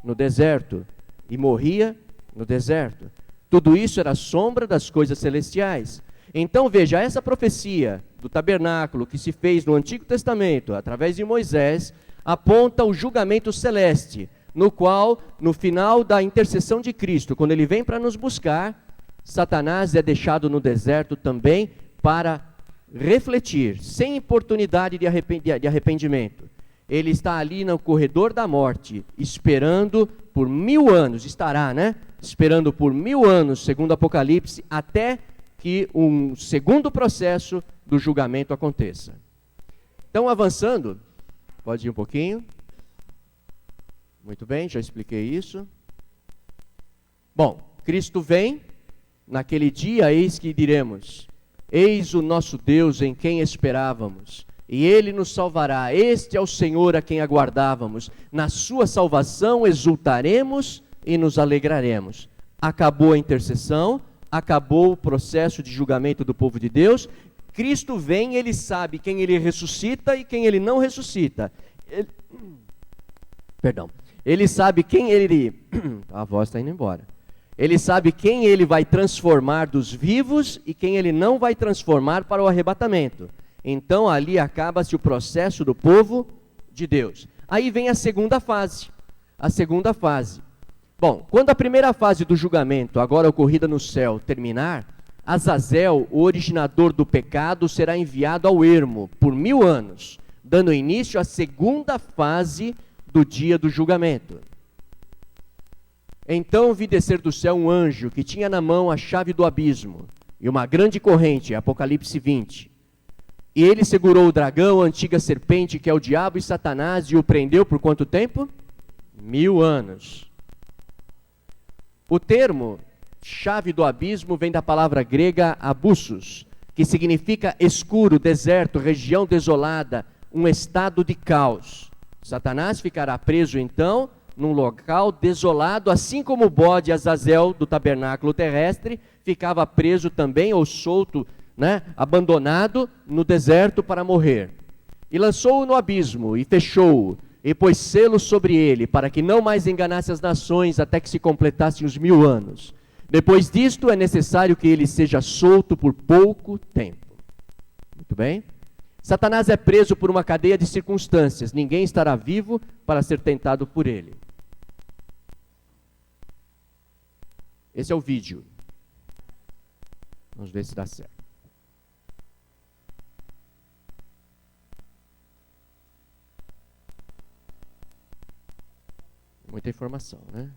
No deserto. E morria no deserto. Tudo isso era sombra das coisas celestiais. Então veja, essa profecia do tabernáculo que se fez no Antigo Testamento, através de Moisés, aponta o julgamento celeste, no qual, no final da intercessão de Cristo, quando ele vem para nos buscar, Satanás é deixado no deserto também para refletir, sem oportunidade de arrependimento. Ele está ali no corredor da morte, esperando por 1000 anos, estará, né? Esperando por 1000 anos, segundo Apocalipse, até que um segundo processo do julgamento aconteça. Então, avançando, pode ir um pouquinho. Muito bem, já expliquei isso. Bom, Cristo vem, naquele dia, eis que diremos: eis o nosso Deus em quem esperávamos, e Ele nos salvará. Este é o Senhor a quem aguardávamos. Na sua salvação exultaremos e nos alegraremos. Acabou a intercessão, acabou o processo de julgamento do povo de Deus. Cristo vem, Ele sabe quem Ele ressuscita e quem Ele não ressuscita. Ele sabe quem Ele... A voz está indo embora. Ele sabe quem Ele vai transformar dos vivos e quem Ele não vai transformar para o arrebatamento. Então ali acaba-se o processo do povo de Deus. Aí vem a segunda fase. A segunda fase. Bom, quando a primeira fase do julgamento, agora ocorrida no céu, terminar, Azazel, o originador do pecado, será enviado ao ermo por 1000 anos, dando início à segunda fase do dia do julgamento. Então vi descer do céu um anjo que tinha na mão a chave do abismo e uma grande corrente, Apocalipse 20. E ele segurou o dragão, a antiga serpente, que é o diabo e Satanás, e o prendeu por quanto tempo? 1000 anos. O termo chave do abismo vem da palavra grega abussos, que significa escuro, deserto, região desolada, um estado de caos. Satanás ficará preso então num local desolado, assim como o bode Azazel do tabernáculo terrestre ficava preso também, ou solto, né, abandonado no deserto para morrer. E lançou-o no abismo e fechou-o e pôs selo sobre ele, para que não mais enganasse as nações até que se completassem os 1000 anos. Depois disto, é necessário que ele seja solto por pouco tempo. Muito bem? Satanás é preso por uma cadeia de circunstâncias. Ninguém estará vivo para ser tentado por ele. Esse é o vídeo. Vamos ver se dá certo. Muita informação, né?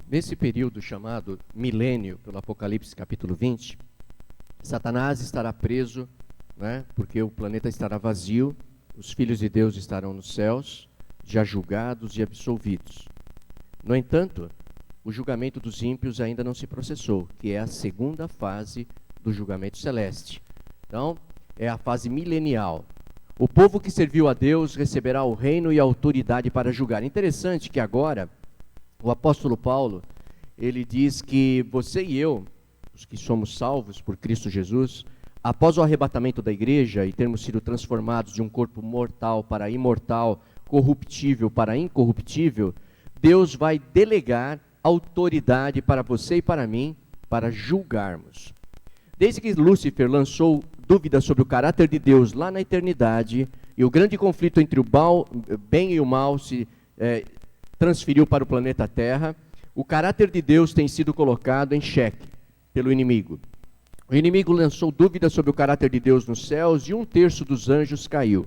Nesse período chamado milênio, pelo Apocalipse capítulo 20, Satanás estará preso, né, porque o planeta estará vazio, os filhos de Deus estarão nos céus, já julgados e absolvidos. No entanto, o julgamento dos ímpios ainda não se processou, que é a segunda fase do julgamento celeste. Então, é a fase milenial. O povo que serviu a Deus receberá o reino e a autoridade para julgar. Interessante que agora o apóstolo Paulo, ele diz que você e eu, os que somos salvos por Cristo Jesus, após o arrebatamento da igreja e termos sido transformados de um corpo mortal para imortal, corruptível para incorruptível, Deus vai delegar autoridade para você e para mim, para julgarmos. Desde que Lúcifer lançou dúvidas sobre o caráter de Deus lá na eternidade, e o grande conflito entre o bem e o mal se transferiu para o planeta Terra, o caráter de Deus tem sido colocado em xeque pelo inimigo. O inimigo lançou dúvidas sobre o caráter de Deus nos céus e 1/3 dos anjos caiu.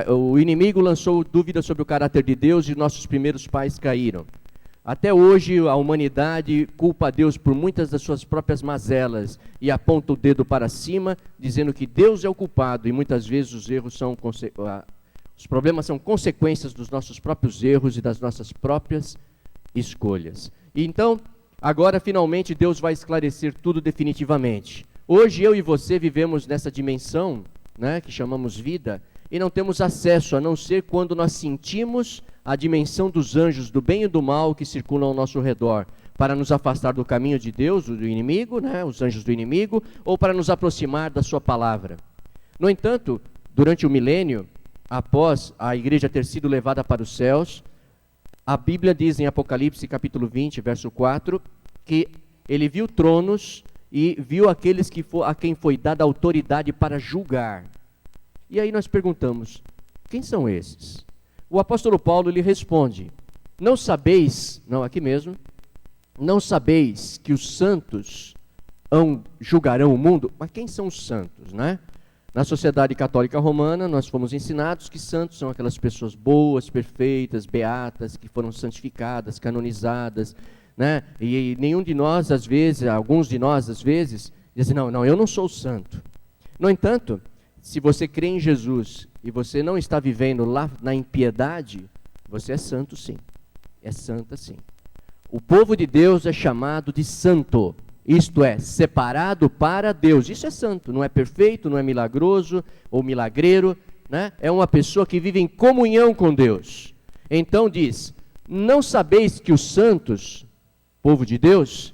O inimigo lançou dúvidas sobre o caráter de Deus e nossos primeiros pais caíram. Até hoje a humanidade culpa a Deus por muitas das suas próprias mazelas e aponta o dedo para cima, dizendo que Deus é o culpado, e muitas vezes os problemas são consequências dos nossos próprios erros e das nossas próprias escolhas. E então, agora finalmente Deus vai esclarecer tudo definitivamente. Hoje eu e você vivemos nessa dimensão, né, que chamamos vida, e não temos acesso, a não ser quando nós sentimos a dimensão dos anjos do bem e do mal que circulam ao nosso redor, para nos afastar do caminho de Deus, do inimigo, né, os anjos do inimigo, ou para nos aproximar da sua palavra. No entanto, durante o milênio, após a igreja ter sido levada para os céus, a Bíblia diz em Apocalipse capítulo 20, verso 4, que ele viu tronos e viu aqueles a quem foi dada autoridade para julgar. E aí nós perguntamos, quem são esses? O apóstolo Paulo lhe responde, não sabeis, não aqui mesmo, não sabeis que os santos julgarão o mundo? Mas quem são os santos, né? Na sociedade católica romana, nós fomos ensinados que santos são aquelas pessoas boas, perfeitas, beatas, que foram santificadas, canonizadas, né? E nenhum de nós, às vezes, alguns de nós, às vezes, dizem, não, eu não sou santo. No entanto, se você crê em Jesus e você não está vivendo lá na impiedade, você é santo sim. é santa sim. O povo de Deus é chamado de santo, isto é, separado para Deus. Isso é santo, não é perfeito, não é milagroso ou milagreiro, né? É uma pessoa que vive em comunhão com Deus. Então diz, não sabeis que os santos, povo de Deus,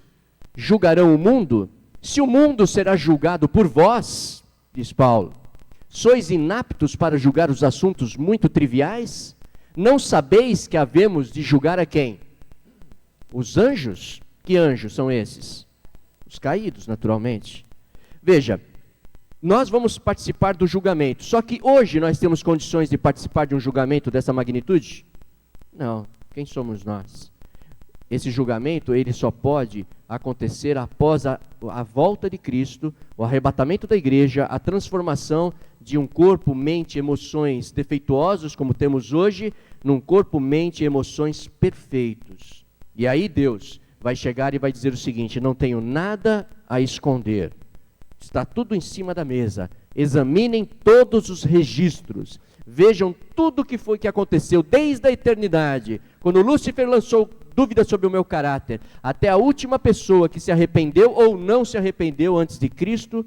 julgarão o mundo? Se o mundo será julgado por vós, diz Paulo, sois inaptos para julgar os assuntos muito triviais? Não sabeis que havemos de julgar a quem? Os anjos? Que anjos são esses? Os caídos, naturalmente. Veja, nós vamos participar do julgamento, só que hoje nós temos condições de participar de um julgamento dessa magnitude? Não. Quem somos nós? Esse julgamento, ele só pode acontecer após a volta de Cristo, o arrebatamento da igreja, a transformação de um corpo, mente, emoções defeituosos, como temos hoje, num corpo, mente e emoções perfeitos. E aí Deus vai chegar e vai dizer o seguinte, não tenho nada a esconder. Está tudo em cima da mesa. Examinem todos os registros. Vejam tudo o que foi que aconteceu desde a eternidade, quando Lúcifer lançou dúvidas sobre o meu caráter, até a última pessoa que se arrependeu ou não se arrependeu antes de Cristo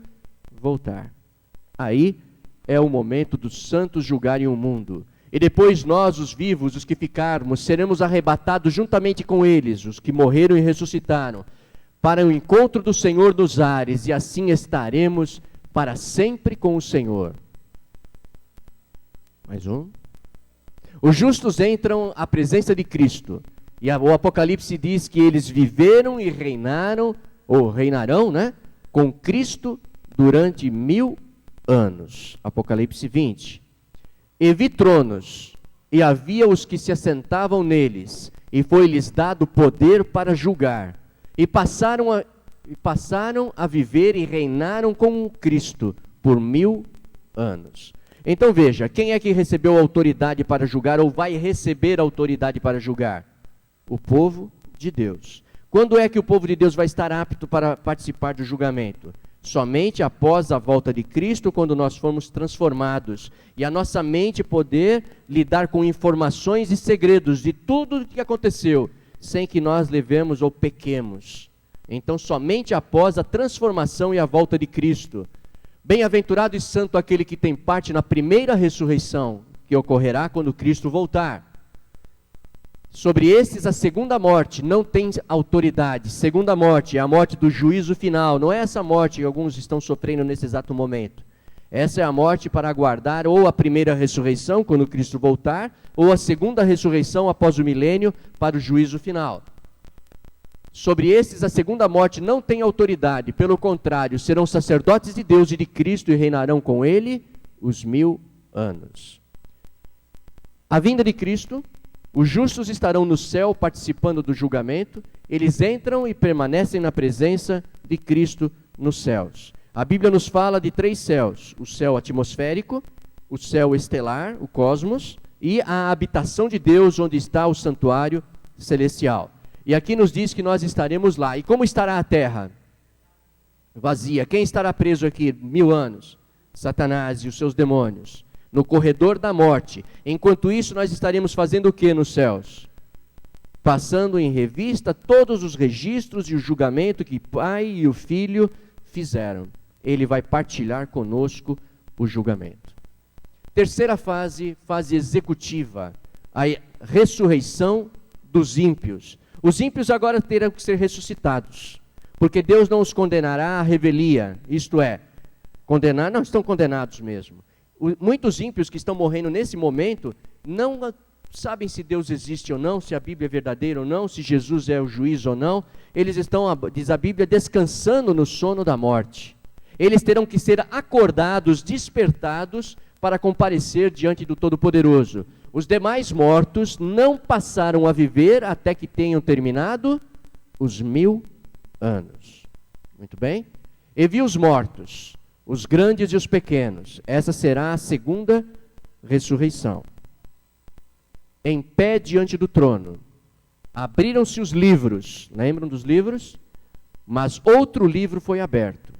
voltar. Aí é o momento dos santos julgarem o mundo. E depois nós, os vivos, os que ficarmos, seremos arrebatados juntamente com eles, os que morreram e ressuscitaram, para o encontro do Senhor nos ares, e assim estaremos para sempre com o Senhor. Mais um. Os justos entram à presença de Cristo. E o Apocalipse diz que eles viveram e reinaram, ou reinarão, né? Com Cristo durante 1000 anos. Apocalipse 20. E vi tronos, e havia os que se assentavam neles, e foi-lhes dado poder para julgar. E passaram a viver e reinaram com Cristo por 1000 anos. Então veja, quem é que recebeu autoridade para julgar ou vai receber autoridade para julgar? O povo de Deus. Quando é que o povo de Deus vai estar apto para participar do julgamento? Somente após a volta de Cristo, quando nós formos transformados. E a nossa mente poder lidar com informações e segredos de tudo o que aconteceu, sem que nós levemos ou pequemos. Então somente após a transformação e a volta de Cristo. Bem-aventurado e santo aquele que tem parte na primeira ressurreição, que ocorrerá quando Cristo voltar. Sobre esses, a segunda morte não tem autoridade. Segunda morte é a morte do juízo final. Não é essa morte que alguns estão sofrendo nesse exato momento. Essa é a morte para aguardar ou a primeira ressurreição, quando Cristo voltar, ou a segunda ressurreição após o milênio, para o juízo final. Sobre esses, a segunda morte não tem autoridade, pelo contrário, serão sacerdotes de Deus e de Cristo e reinarão com ele os 1000 anos. A vinda de Cristo, os justos estarão no céu participando do julgamento, eles entram e permanecem na presença de Cristo nos céus. A Bíblia nos fala de 3 céus, o céu atmosférico, o céu estelar, o cosmos, e a habitação de Deus, onde está o santuário celestial. E aqui nos diz que nós estaremos lá. E como estará a terra? Vazia. Quem estará preso aqui 1000 anos? Satanás e os seus demônios. No corredor da morte. Enquanto isso, nós estaremos fazendo o que nos céus? Passando em revista todos os registros e o julgamento que o Pai e o Filho fizeram. Ele vai partilhar conosco o julgamento. Terceira fase, fase executiva. A ressurreição dos ímpios. Os ímpios agora terão que ser ressuscitados, porque Deus não os condenará à revelia, isto é, condenar, não estão condenados mesmo. Muitos ímpios que estão morrendo nesse momento não sabem se Deus existe ou não, se a Bíblia é verdadeira ou não, se Jesus é o juiz ou não. Eles estão, diz a Bíblia, descansando no sono da morte. Eles terão que ser acordados, despertados para comparecer diante do Todo-Poderoso. Os demais mortos não passaram a viver até que tenham terminado os 1000 anos. Muito bem? E vi os mortos, os grandes e os pequenos. Essa será a segunda ressurreição. Em pé diante do trono, abriram-se os livros. Lembram dos livros? Mas outro livro foi aberto.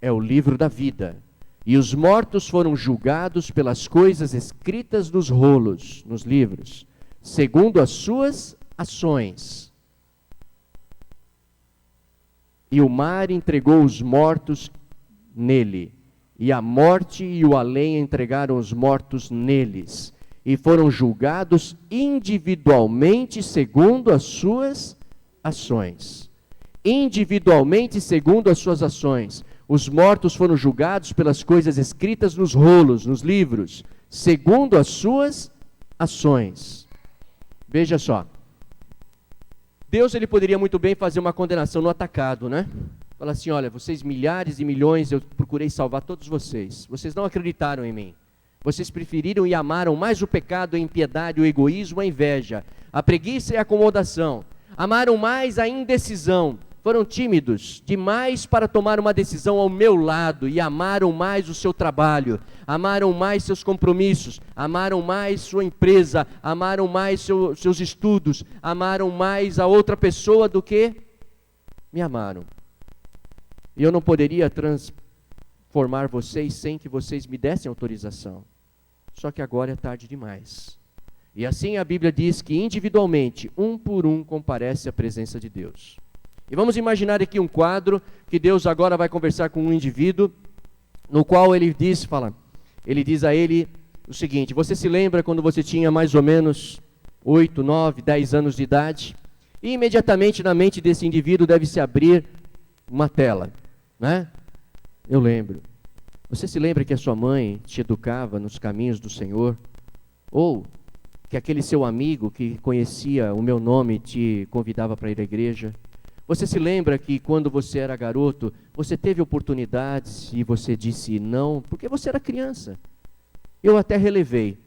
É o livro da vida. E os mortos foram julgados pelas coisas escritas nos rolos, nos livros, segundo as suas ações. E o mar entregou os mortos nele, e a morte e o além entregaram os mortos neles, e foram julgados individualmente segundo as suas ações. Individualmente segundo as suas ações. Os mortos foram julgados pelas coisas escritas nos rolos, nos livros, segundo as suas ações. Veja só. Deus, ele poderia muito bem fazer uma condenação no atacado, né? Falar assim, olha, vocês milhares e milhões, eu procurei salvar todos vocês. Vocês não acreditaram em mim. Vocês preferiram e amaram mais o pecado, a impiedade, o egoísmo, a inveja, a preguiça e a acomodação. Amaram mais a indecisão. Foram tímidos demais para tomar uma decisão ao meu lado e amaram mais o seu trabalho, amaram mais seus compromissos, amaram mais sua empresa, amaram mais seus estudos, amaram mais a outra pessoa do que me amaram. E eu não poderia transformar vocês sem que vocês me dessem autorização. Só que agora é tarde demais. E assim a Bíblia diz que individualmente, um por um, comparece à presença de Deus. E vamos imaginar aqui um quadro que Deus agora vai conversar com um indivíduo, no qual ele diz a ele o seguinte: você se lembra quando você tinha mais ou menos 8, 9, 10 anos de idade? E imediatamente na mente desse indivíduo deve se abrir uma tela, né? Eu lembro. Você se lembra que a sua mãe te educava nos caminhos do Senhor? Ou que aquele seu amigo que conhecia o meu nome te convidava para ir à igreja? Você se lembra que quando você era garoto, você teve oportunidades e você disse não, porque você era criança? Eu até relevei.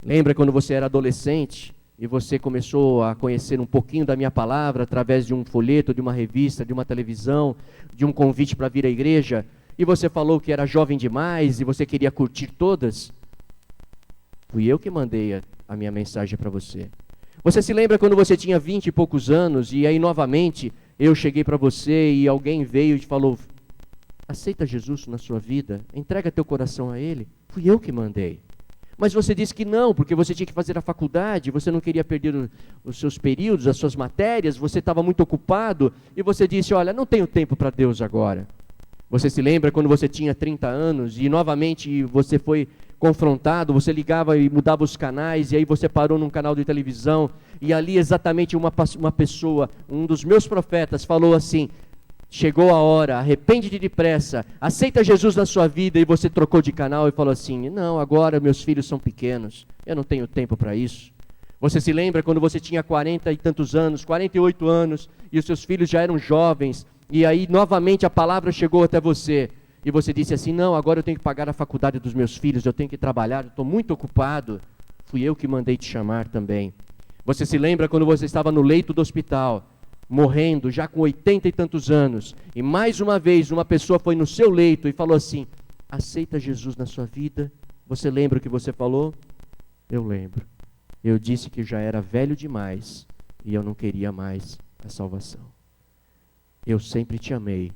Lembra quando você era adolescente e você começou a conhecer um pouquinho da minha palavra através de um folheto, de uma revista, de uma televisão, de um convite para vir à igreja? E você falou que era jovem demais e você queria curtir todas? Fui eu que mandei a minha mensagem para você. Você se lembra quando você tinha 20 e poucos anos e aí novamente eu cheguei para você e alguém veio e te falou: aceita Jesus na sua vida, entrega teu coração a Ele? Fui eu que mandei. Mas você disse que não, porque você tinha que fazer a faculdade, você não queria perder os seus períodos, as suas matérias, você estava muito ocupado e você disse: olha, não tenho tempo para Deus agora. Você se lembra quando você tinha 30 anos e novamente você foi confrontado, você ligava e mudava os canais e aí você parou num canal de televisão e ali exatamente uma pessoa, um dos meus profetas falou assim: chegou a hora, arrepende-te depressa, aceita Jesus na sua vida, e você trocou de canal e falou assim: não, agora meus filhos são pequenos, eu não tenho tempo para isso. Você se lembra quando você tinha 40 e tantos anos, 48 anos, e os seus filhos já eram jovens, e aí novamente a palavra chegou até você, e você disse assim: não, agora eu tenho que pagar a faculdade dos meus filhos, eu tenho que trabalhar, eu estou muito ocupado. Fui eu que mandei te chamar também. Você se lembra quando você estava no leito do hospital, morrendo, já com 80 e tantos anos, e mais uma vez uma pessoa foi no seu leito e falou assim: aceita Jesus na sua vida? Você lembra o que você falou? Eu lembro. Eu disse que já era velho demais e eu não queria mais a salvação. Eu sempre te amei,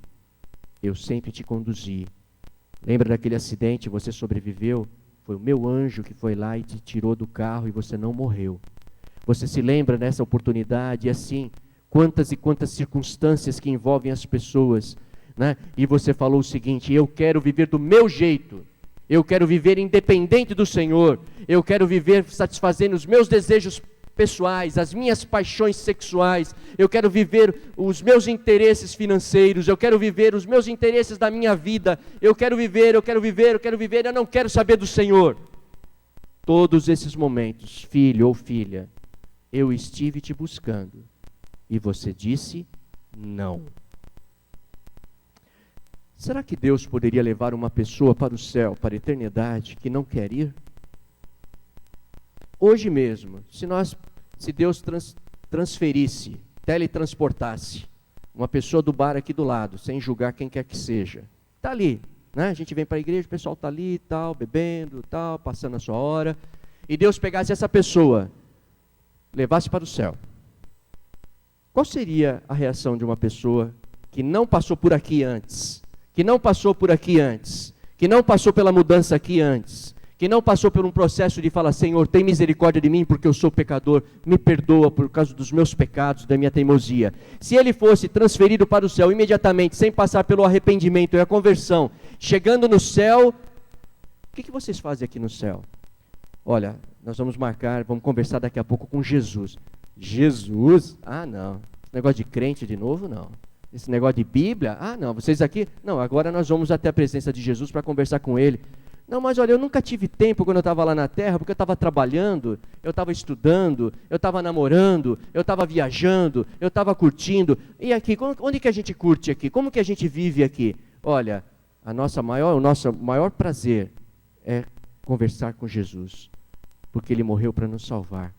eu sempre te conduzi. Lembra daquele acidente, você sobreviveu? Foi o meu anjo que foi lá e te tirou do carro e você não morreu. Você se lembra nessa oportunidade, e assim, quantas e quantas circunstâncias que envolvem as pessoas, né? E você falou o seguinte: eu quero viver do meu jeito, eu quero viver independente do Senhor, eu quero viver satisfazendo os meus desejos pessoais, as minhas paixões sexuais, eu quero viver os meus interesses financeiros, eu quero viver os meus interesses da minha vida, eu quero viver, eu não quero saber do Senhor. Todos esses momentos, filho ou filha, eu estive te buscando e você disse não. Será que Deus poderia levar uma pessoa para o céu, para a eternidade, que não quer ir? Hoje mesmo, se Deus transferisse, teletransportasse uma pessoa do bar aqui do lado, sem julgar quem quer que seja, está ali, né? A gente vem para a igreja, o pessoal está ali, tal, bebendo, tal, passando a sua hora, e Deus pegasse essa pessoa, levasse para o céu. Qual seria a reação de uma pessoa que não passou por aqui antes, que não passou por aqui antes, que não passou pela mudança aqui antes, que não passou por um processo de falar, Senhor, tem misericórdia de mim porque eu sou pecador, me perdoa por causa dos meus pecados, da minha teimosia. Se ele fosse transferido para o céu imediatamente, sem passar pelo arrependimento e a conversão, chegando no céu, o que vocês fazem aqui no céu? Olha, nós vamos conversar daqui a pouco com Jesus. Jesus? Ah, não. Esse negócio de crente de novo, não. Esse negócio de Bíblia? Ah, não. Vocês aqui? Não, agora nós vamos até a presença de Jesus para conversar com Ele. Não, mas olha, eu nunca tive tempo quando eu estava lá na terra, porque eu estava trabalhando, eu estava estudando, eu estava namorando, eu estava viajando, eu estava curtindo. E aqui, onde que a gente curte aqui? Como que a gente vive aqui? Olha, o nosso maior prazer é conversar com Jesus, porque Ele morreu para nos salvar.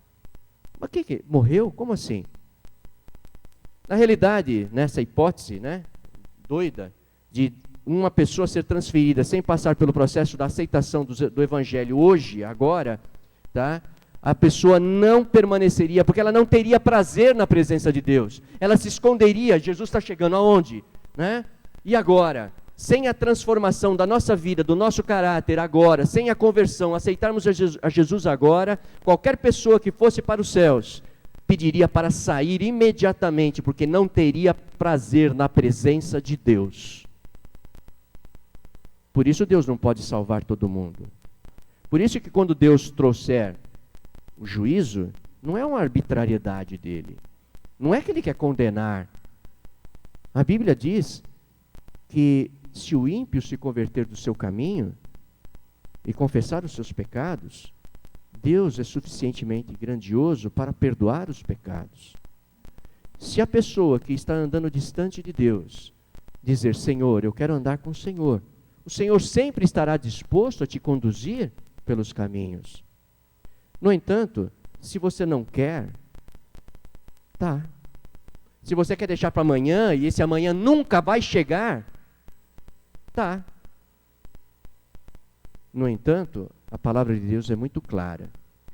Mas que morreu? Como assim? Na realidade, nessa hipótese, né, doida, de uma pessoa ser transferida sem passar pelo processo da aceitação do Evangelho hoje, agora, tá? A pessoa não permaneceria, porque ela não teria prazer na presença de Deus. Ela se esconderia. Jesus está chegando aonde? Né? E agora? Sem a transformação da nossa vida, do nosso caráter agora, sem a conversão, aceitarmos a Jesus agora, qualquer pessoa que fosse para os céus pediria para sair imediatamente, porque não teria prazer na presença de Deus. Por isso Deus não pode salvar todo mundo. Por isso que quando Deus trouxer o juízo, não é uma arbitrariedade dele. Não é que ele quer condenar. A Bíblia diz que se o ímpio se converter do seu caminho e confessar os seus pecados, Deus é suficientemente grandioso para perdoar os pecados. Se a pessoa que está andando distante de Deus dizer, Senhor, eu quero andar com o Senhor sempre estará disposto a te conduzir pelos caminhos. No entanto, se você não quer, tá. Se você quer deixar para amanhã, e esse amanhã nunca vai chegar, tá. No entanto, a palavra de Deus é muito clara.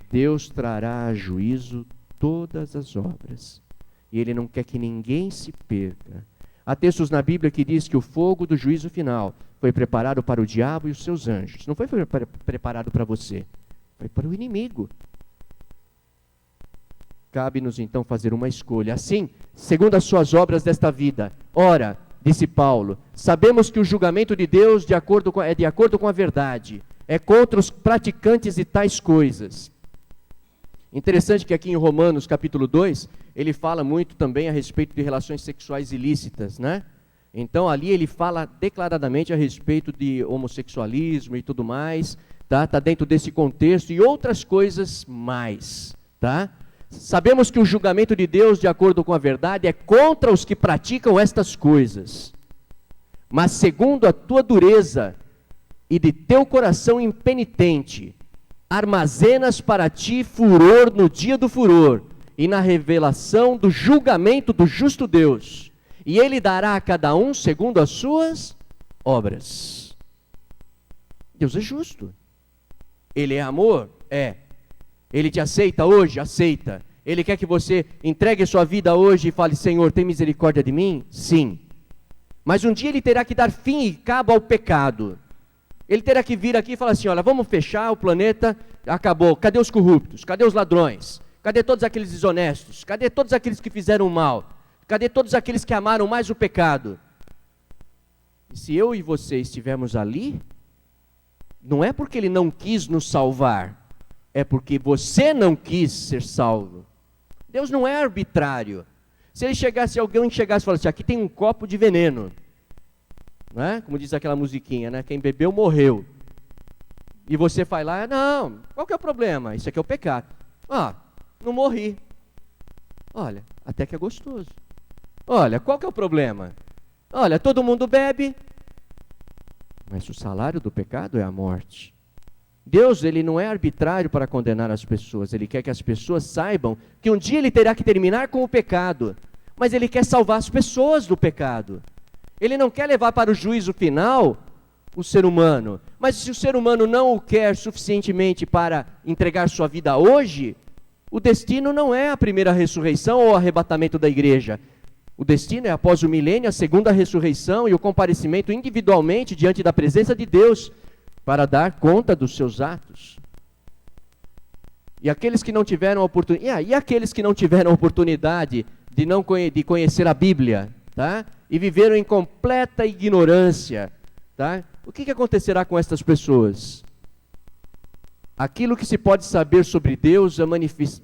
Deus trará a juízo todas as obras. E Ele não quer que ninguém se perca. Há textos na Bíblia que diz que o fogo do juízo final foi preparado para o diabo e os seus anjos. Não foi preparado para você, foi para o inimigo. Cabe-nos então fazer uma escolha. Assim, segundo as suas obras desta vida. Ora, disse Paulo, sabemos que o julgamento de Deus é de acordo com a verdade. É contra os praticantes de tais coisas. Interessante que aqui em Romanos capítulo 2, ele fala muito também a respeito de relações sexuais ilícitas, né? Então ali ele fala declaradamente a respeito de homossexualismo e tudo mais, tá? Tá dentro desse contexto e outras coisas mais, tá? Sabemos que o julgamento de Deus, de acordo com a verdade, é contra os que praticam estas coisas. Mas segundo a tua dureza e de teu coração impenitente, armazenas para ti furor no dia do furor e na revelação do julgamento do justo Deus. E Ele dará a cada um segundo as suas obras. Deus é justo. Ele é amor? É. Ele te aceita hoje? Aceita. Ele quer que você entregue a sua vida hoje e fale, Senhor, tem misericórdia de mim? Sim. Mas um dia Ele terá que dar fim e cabo ao pecado. Ele terá que vir aqui e falar assim, olha, vamos fechar o planeta, acabou. Cadê os corruptos? Cadê os ladrões? Cadê todos aqueles desonestos? Cadê todos aqueles que fizeram mal? Cadê todos aqueles que amaram mais o pecado? E se eu e você estivermos ali, não é porque Ele não quis nos salvar, é porque você não quis ser salvo. Deus não é arbitrário. Se alguém chegasse e falasse, aqui tem um copo de veneno, não é? Como diz aquela musiquinha, né? Quem bebeu morreu. E você vai lá, não, qual que é o problema? Isso aqui é o pecado. Ah, não morri. Olha, até que é gostoso. Olha, qual que é o problema? Olha, todo mundo bebe, mas o salário do pecado é a morte. Deus, Ele não é arbitrário para condenar as pessoas. Ele quer que as pessoas saibam que um dia Ele terá que terminar com o pecado. Mas Ele quer salvar as pessoas do pecado. Ele não quer levar para o juízo final o ser humano. Mas se o ser humano não o quer suficientemente para entregar sua vida hoje, o destino não é a primeira ressurreição ou o arrebatamento da igreja. O destino é após o milênio, a segunda ressurreição e o comparecimento individualmente diante da presença de Deus. para dar conta dos seus atos. E aqueles que não tiveram oportunidade, aqueles que não tiveram oportunidade de conhecer a Bíblia, tá? E viveram em completa ignorância, tá? O que acontecerá com estas pessoas? Aquilo que se pode saber sobre Deus é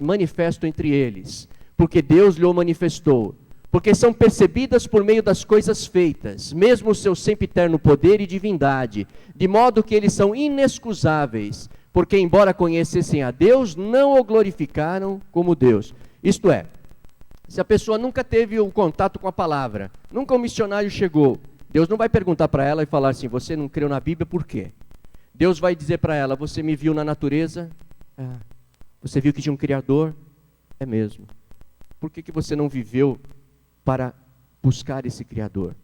manifesto entre eles, porque Deus lhe o manifestou. Porque são percebidas por meio das coisas feitas, mesmo o seu sempiterno poder e divindade, de modo que eles são inexcusáveis, porque embora conhecessem a Deus, não o glorificaram como Deus. Isto é, se a pessoa nunca teve um contato com a palavra, nunca um missionário chegou, Deus não vai perguntar para ela e falar assim, você não creu na Bíblia, por quê? Deus vai dizer para ela, você me viu na natureza? Você viu que tinha um Criador? É mesmo. Por que você não viveu para buscar esse Criador?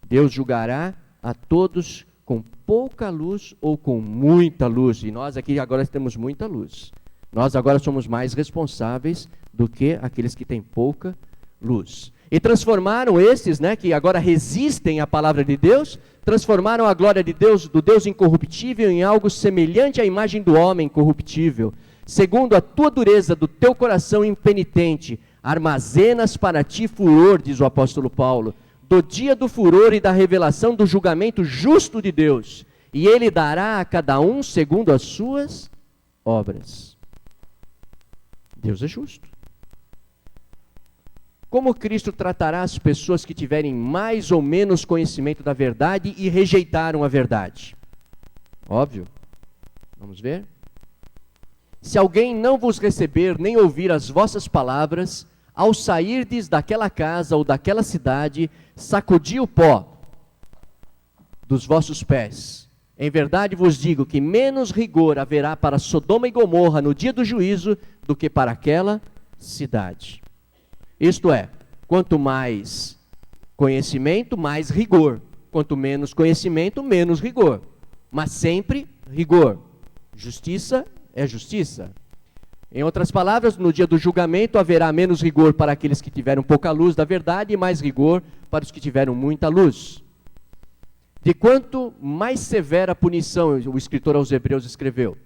Deus julgará a todos com pouca luz ou com muita luz. E nós aqui agora temos muita luz. Nós agora somos mais responsáveis do que aqueles que têm pouca luz. E transformaram esses, que agora resistem à palavra de Deus, transformaram a glória de Deus, do Deus incorruptível, em algo semelhante à imagem do homem corruptível. Segundo a tua dureza do teu coração impenitente, armazenas para ti furor, diz o apóstolo Paulo, do dia do furor e da revelação do julgamento justo de Deus, e ele dará a cada um segundo as suas obras. Deus é justo. Como Cristo tratará as pessoas que tiverem mais ou menos conhecimento da verdade e rejeitaram a verdade? Óbvio. Vamos ver? Se alguém não vos receber nem ouvir as vossas palavras, ao sairdes daquela casa ou daquela cidade, sacudi o pó dos vossos pés. Em verdade vos digo que menos rigor haverá para Sodoma e Gomorra no dia do juízo do que para aquela cidade. Isto é, quanto mais conhecimento, mais rigor. Quanto menos conhecimento, menos rigor. Mas sempre rigor. Justiça é justiça. Em outras palavras, no dia do julgamento haverá menos rigor para aqueles que tiveram pouca luz da verdade e mais rigor para os que tiveram muita luz. De quanto mais severa a punição, o escritor aos Hebreus escreveu,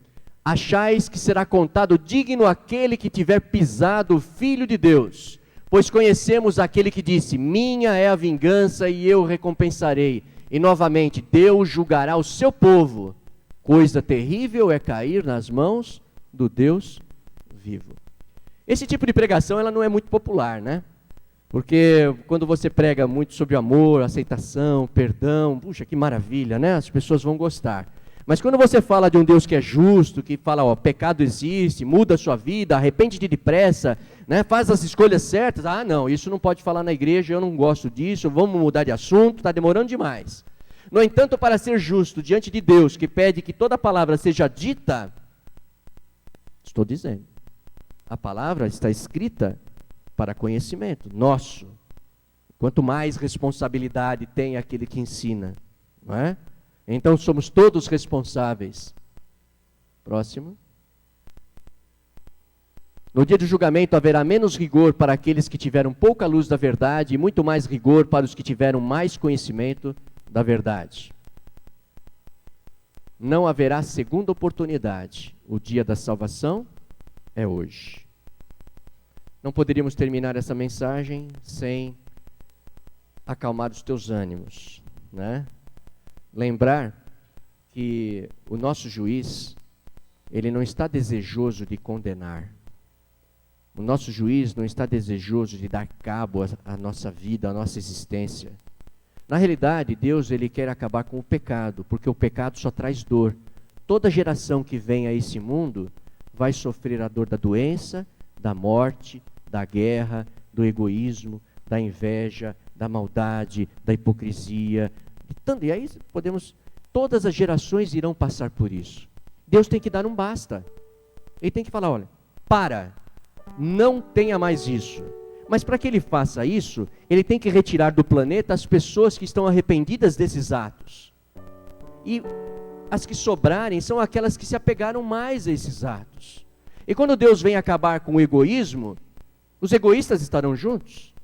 achais que será contado digno aquele que tiver pisado o Filho de Deus, pois conhecemos aquele que disse, minha é a vingança e eu recompensarei. E novamente, Deus julgará o seu povo. Coisa terrível é cair nas mãos do Deus vivo. Esse tipo de pregação ela não é muito popular, Porque quando você prega muito sobre amor, aceitação, perdão, puxa, que maravilha, As pessoas vão gostar. Mas quando você fala de um Deus que é justo, que fala, pecado existe, muda a sua vida, arrepende-te depressa, faz as escolhas certas, não, isso não pode falar na igreja, eu não gosto disso, vamos mudar de assunto, está demorando demais. No entanto, para ser justo diante de Deus, que pede que toda palavra seja dita, estou dizendo, a palavra está escrita para conhecimento nosso. Quanto mais responsabilidade tem aquele que ensina, não é? Então somos todos responsáveis. Próximo. No dia do julgamento haverá menos rigor para aqueles que tiveram pouca luz da verdade e muito mais rigor para os que tiveram mais conhecimento da verdade. Não haverá segunda oportunidade. O dia da salvação é hoje. Não poderíamos terminar essa mensagem sem acalmar os teus ânimos, Lembrar que o nosso juiz, ele não está desejoso de condenar. O nosso juiz não está desejoso de dar cabo à nossa vida, à nossa existência. Na realidade, Deus ele quer acabar com o pecado, porque o pecado só traz dor. Toda geração que vem a esse mundo vai sofrer a dor da doença, da morte, da guerra, do egoísmo, da inveja, da maldade, da hipocrisia. E aí todas as gerações irão passar por isso. Deus tem que dar um basta. Ele tem que falar, olha, não tenha mais isso. Mas para que ele faça isso, ele tem que retirar do planeta as pessoas que estão arrependidas desses atos. E as que sobrarem são aquelas que se apegaram mais a esses atos. E quando Deus vem acabar com o egoísmo, os egoístas estarão juntos.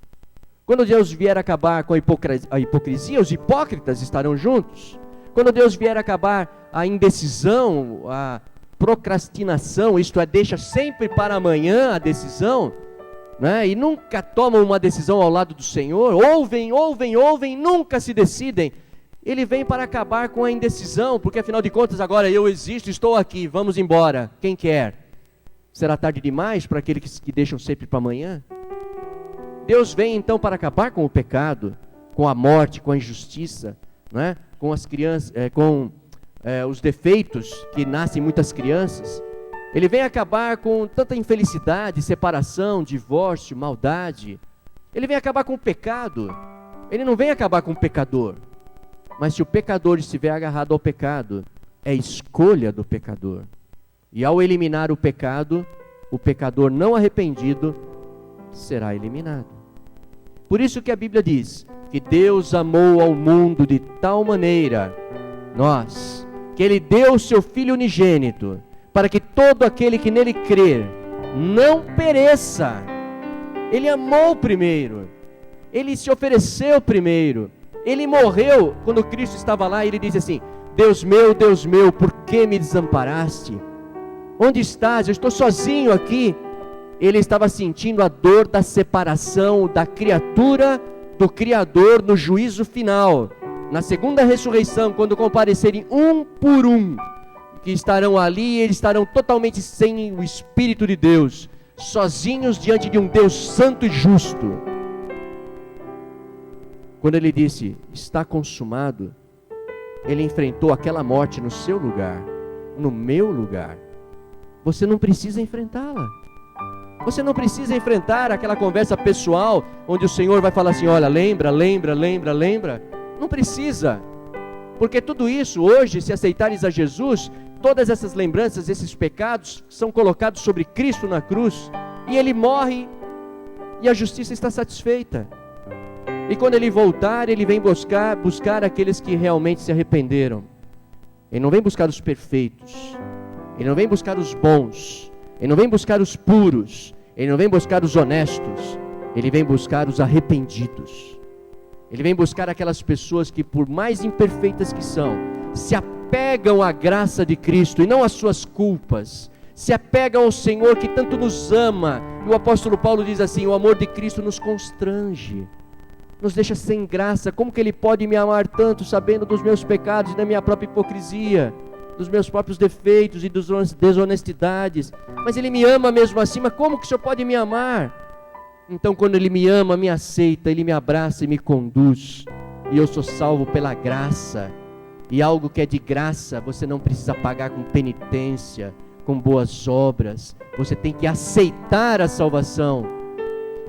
Quando Deus vier acabar com a hipocrisia, os hipócritas estarão juntos. Quando Deus vier acabar a indecisão, a procrastinação, isto é, deixa sempre para amanhã a decisão, né? E nunca tomam uma decisão ao lado do Senhor, ouvem, nunca se decidem. Ele vem para acabar com a indecisão, porque afinal de contas agora eu existo, estou aqui, vamos embora, quem quer? Será tarde demais para aqueles que deixam sempre para amanhã? Deus vem então para acabar com o pecado, com a morte, com a injustiça, né? Com as crianças, os defeitos que nascem muitas crianças. Ele vem acabar com tanta infelicidade, separação, divórcio, maldade. Ele vem acabar com o pecado. Ele não vem acabar com o pecador. Mas se o pecador estiver agarrado ao pecado, é escolha do pecador. E ao eliminar o pecado, o pecador não arrependido será eliminado. Por isso que a Bíblia diz que Deus amou ao mundo de tal maneira, que Ele deu o seu Filho unigênito, para que todo aquele que nele crer não pereça. Ele amou primeiro, Ele se ofereceu primeiro, Ele morreu quando Cristo estava lá, e Ele disse assim: Deus meu, por que me desamparaste? Onde estás? Eu estou sozinho aqui. Ele estava sentindo a dor da separação da criatura do Criador no juízo final. Na segunda ressurreição, quando comparecerem um por um, que estarão ali, eles estarão totalmente sem o Espírito de Deus, sozinhos diante de um Deus santo e justo. Quando ele disse, está consumado, ele enfrentou aquela morte no seu lugar, no meu lugar. Você não precisa enfrentá-la. Você não precisa enfrentar aquela conversa pessoal, onde o Senhor vai falar assim, olha, lembra. Não precisa, porque tudo isso hoje, se aceitares a Jesus, todas essas lembranças, esses pecados, são colocados sobre Cristo na cruz, e Ele morre, e a justiça está satisfeita. E quando Ele voltar, Ele vem buscar aqueles que realmente se arrependeram. Ele não vem buscar os perfeitos, Ele não vem buscar os bons, Ele não vem buscar os puros, Ele não vem buscar os honestos, Ele vem buscar os arrependidos. Ele vem buscar aquelas pessoas que, por mais imperfeitas que são, se apegam à graça de Cristo e não às suas culpas, se apegam ao Senhor que tanto nos ama. E o apóstolo Paulo diz assim, o amor de Cristo nos constrange, nos deixa sem graça. Como que Ele pode me amar tanto, sabendo dos meus pecados e da minha própria hipocrisia, dos meus próprios defeitos e das desonestidades? Mas Ele me ama mesmo assim. Mas como que o Senhor pode me amar? Então quando Ele me ama, me aceita, Ele me abraça e me conduz, e eu sou salvo pela graça. E algo que é de graça, você não precisa pagar com penitência, com boas obras. Você tem que aceitar a salvação.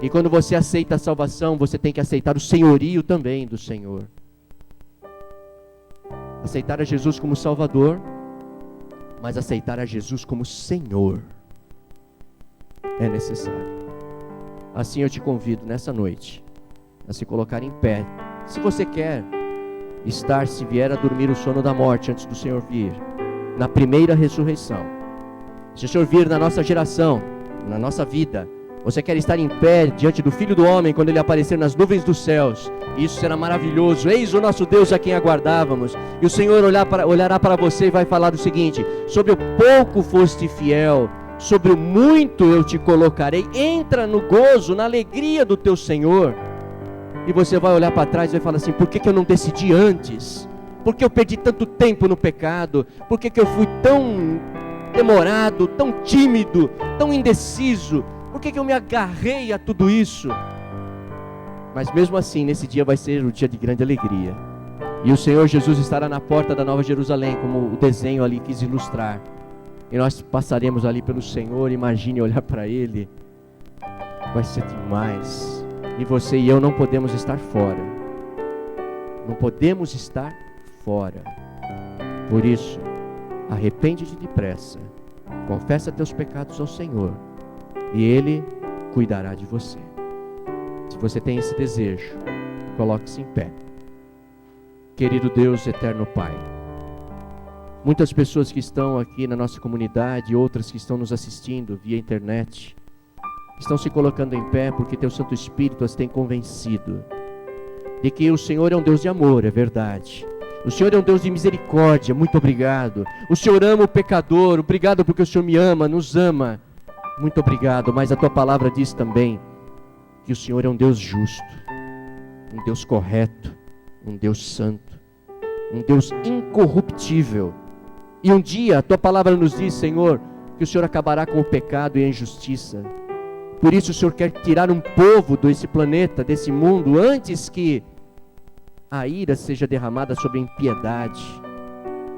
E quando você aceita a salvação, você tem que aceitar o senhorio também do Senhor. Aceitar a Jesus como Salvador, mas aceitar a Jesus como Senhor é necessário. Assim eu te convido nessa noite a se colocar em pé. Se você quer estar, se vier a dormir o sono da morte antes do Senhor vir, na primeira ressurreição, se o Senhor vir na nossa geração, na nossa vida, você quer estar em pé diante do Filho do Homem quando Ele aparecer nas nuvens dos céus, e isso será maravilhoso. Eis o nosso Deus a quem aguardávamos, e o Senhor olhará para você e vai falar o seguinte: sobre o pouco foste fiel, sobre o muito eu te colocarei. Entra no gozo, na alegria do teu Senhor. E você vai olhar para trás e vai falar assim: por que eu não decidi antes? Por que eu perdi tanto tempo no pecado? Por que eu fui tão demorado, tão tímido, tão indeciso? Por que eu me agarrei a tudo isso? Mas mesmo assim, nesse dia vai ser um dia de grande alegria, e o Senhor Jesus estará na porta da Nova Jerusalém, como o desenho ali quis ilustrar. E nós passaremos ali pelo Senhor. Imagine olhar para Ele, vai ser demais. E você e eu não podemos estar fora. Não podemos estar fora. Por isso, arrepende-te depressa, confessa teus pecados ao Senhor, e Ele cuidará de você. Se você tem esse desejo, coloque-se em pé. Querido Deus, eterno Pai, muitas pessoas que estão aqui na nossa comunidade, outras que estão nos assistindo via internet, estão se colocando em pé porque Teu Santo Espírito as tem convencido de que o Senhor é um Deus de amor, é verdade, O Senhor é um Deus de misericórdia, muito obrigado. O Senhor ama o pecador, obrigado porque o Senhor me ama, nos ama. Muito obrigado, mas a tua palavra diz também que o Senhor é um Deus justo, um Deus correto, um Deus santo, um Deus incorruptível. E um dia a tua palavra nos diz, Senhor, que o Senhor acabará com o pecado e a injustiça. Por isso o Senhor quer tirar um povo desse planeta, desse mundo, antes que a ira seja derramada sobre a impiedade.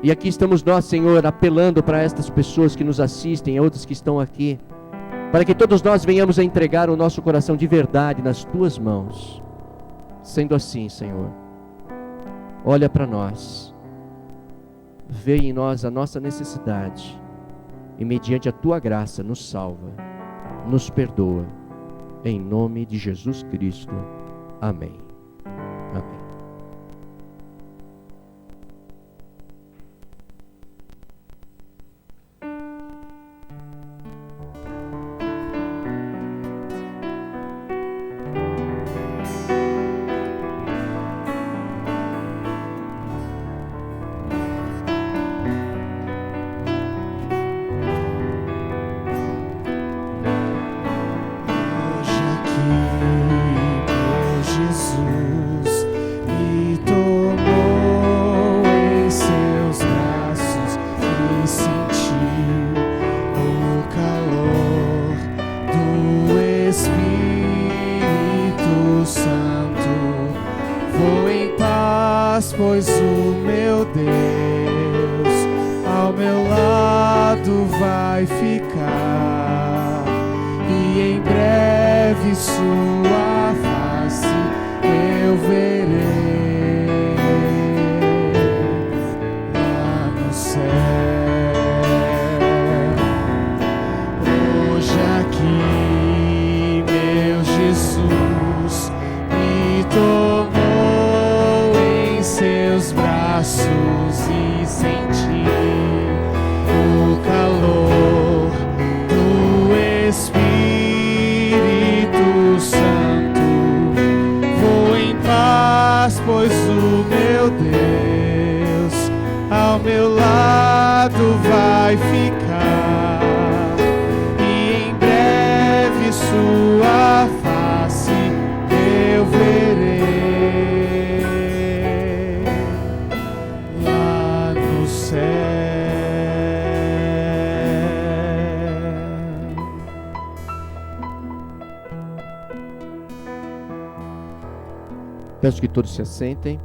E aqui estamos nós, Senhor, apelando para estas pessoas que nos assistem e outras que estão aqui, para que todos nós venhamos a entregar o nosso coração de verdade nas tuas mãos. Sendo assim, Senhor, olha para nós, vê em nós a nossa necessidade e mediante a tua graça nos salva, nos perdoa, em nome de Jesus Cristo. Amém. Amém. Pois o meu Deus ao meu lado vai ficar, e em breve sua face eu verei lá no céu. Hoje aqui meu Jesus me tomou seus braços e senti o calor do Espírito Santo. Vou em paz, pois o meu Deus ao meu lado vai ficar, e em breve sua face eu verei. Peço que todos se assentem.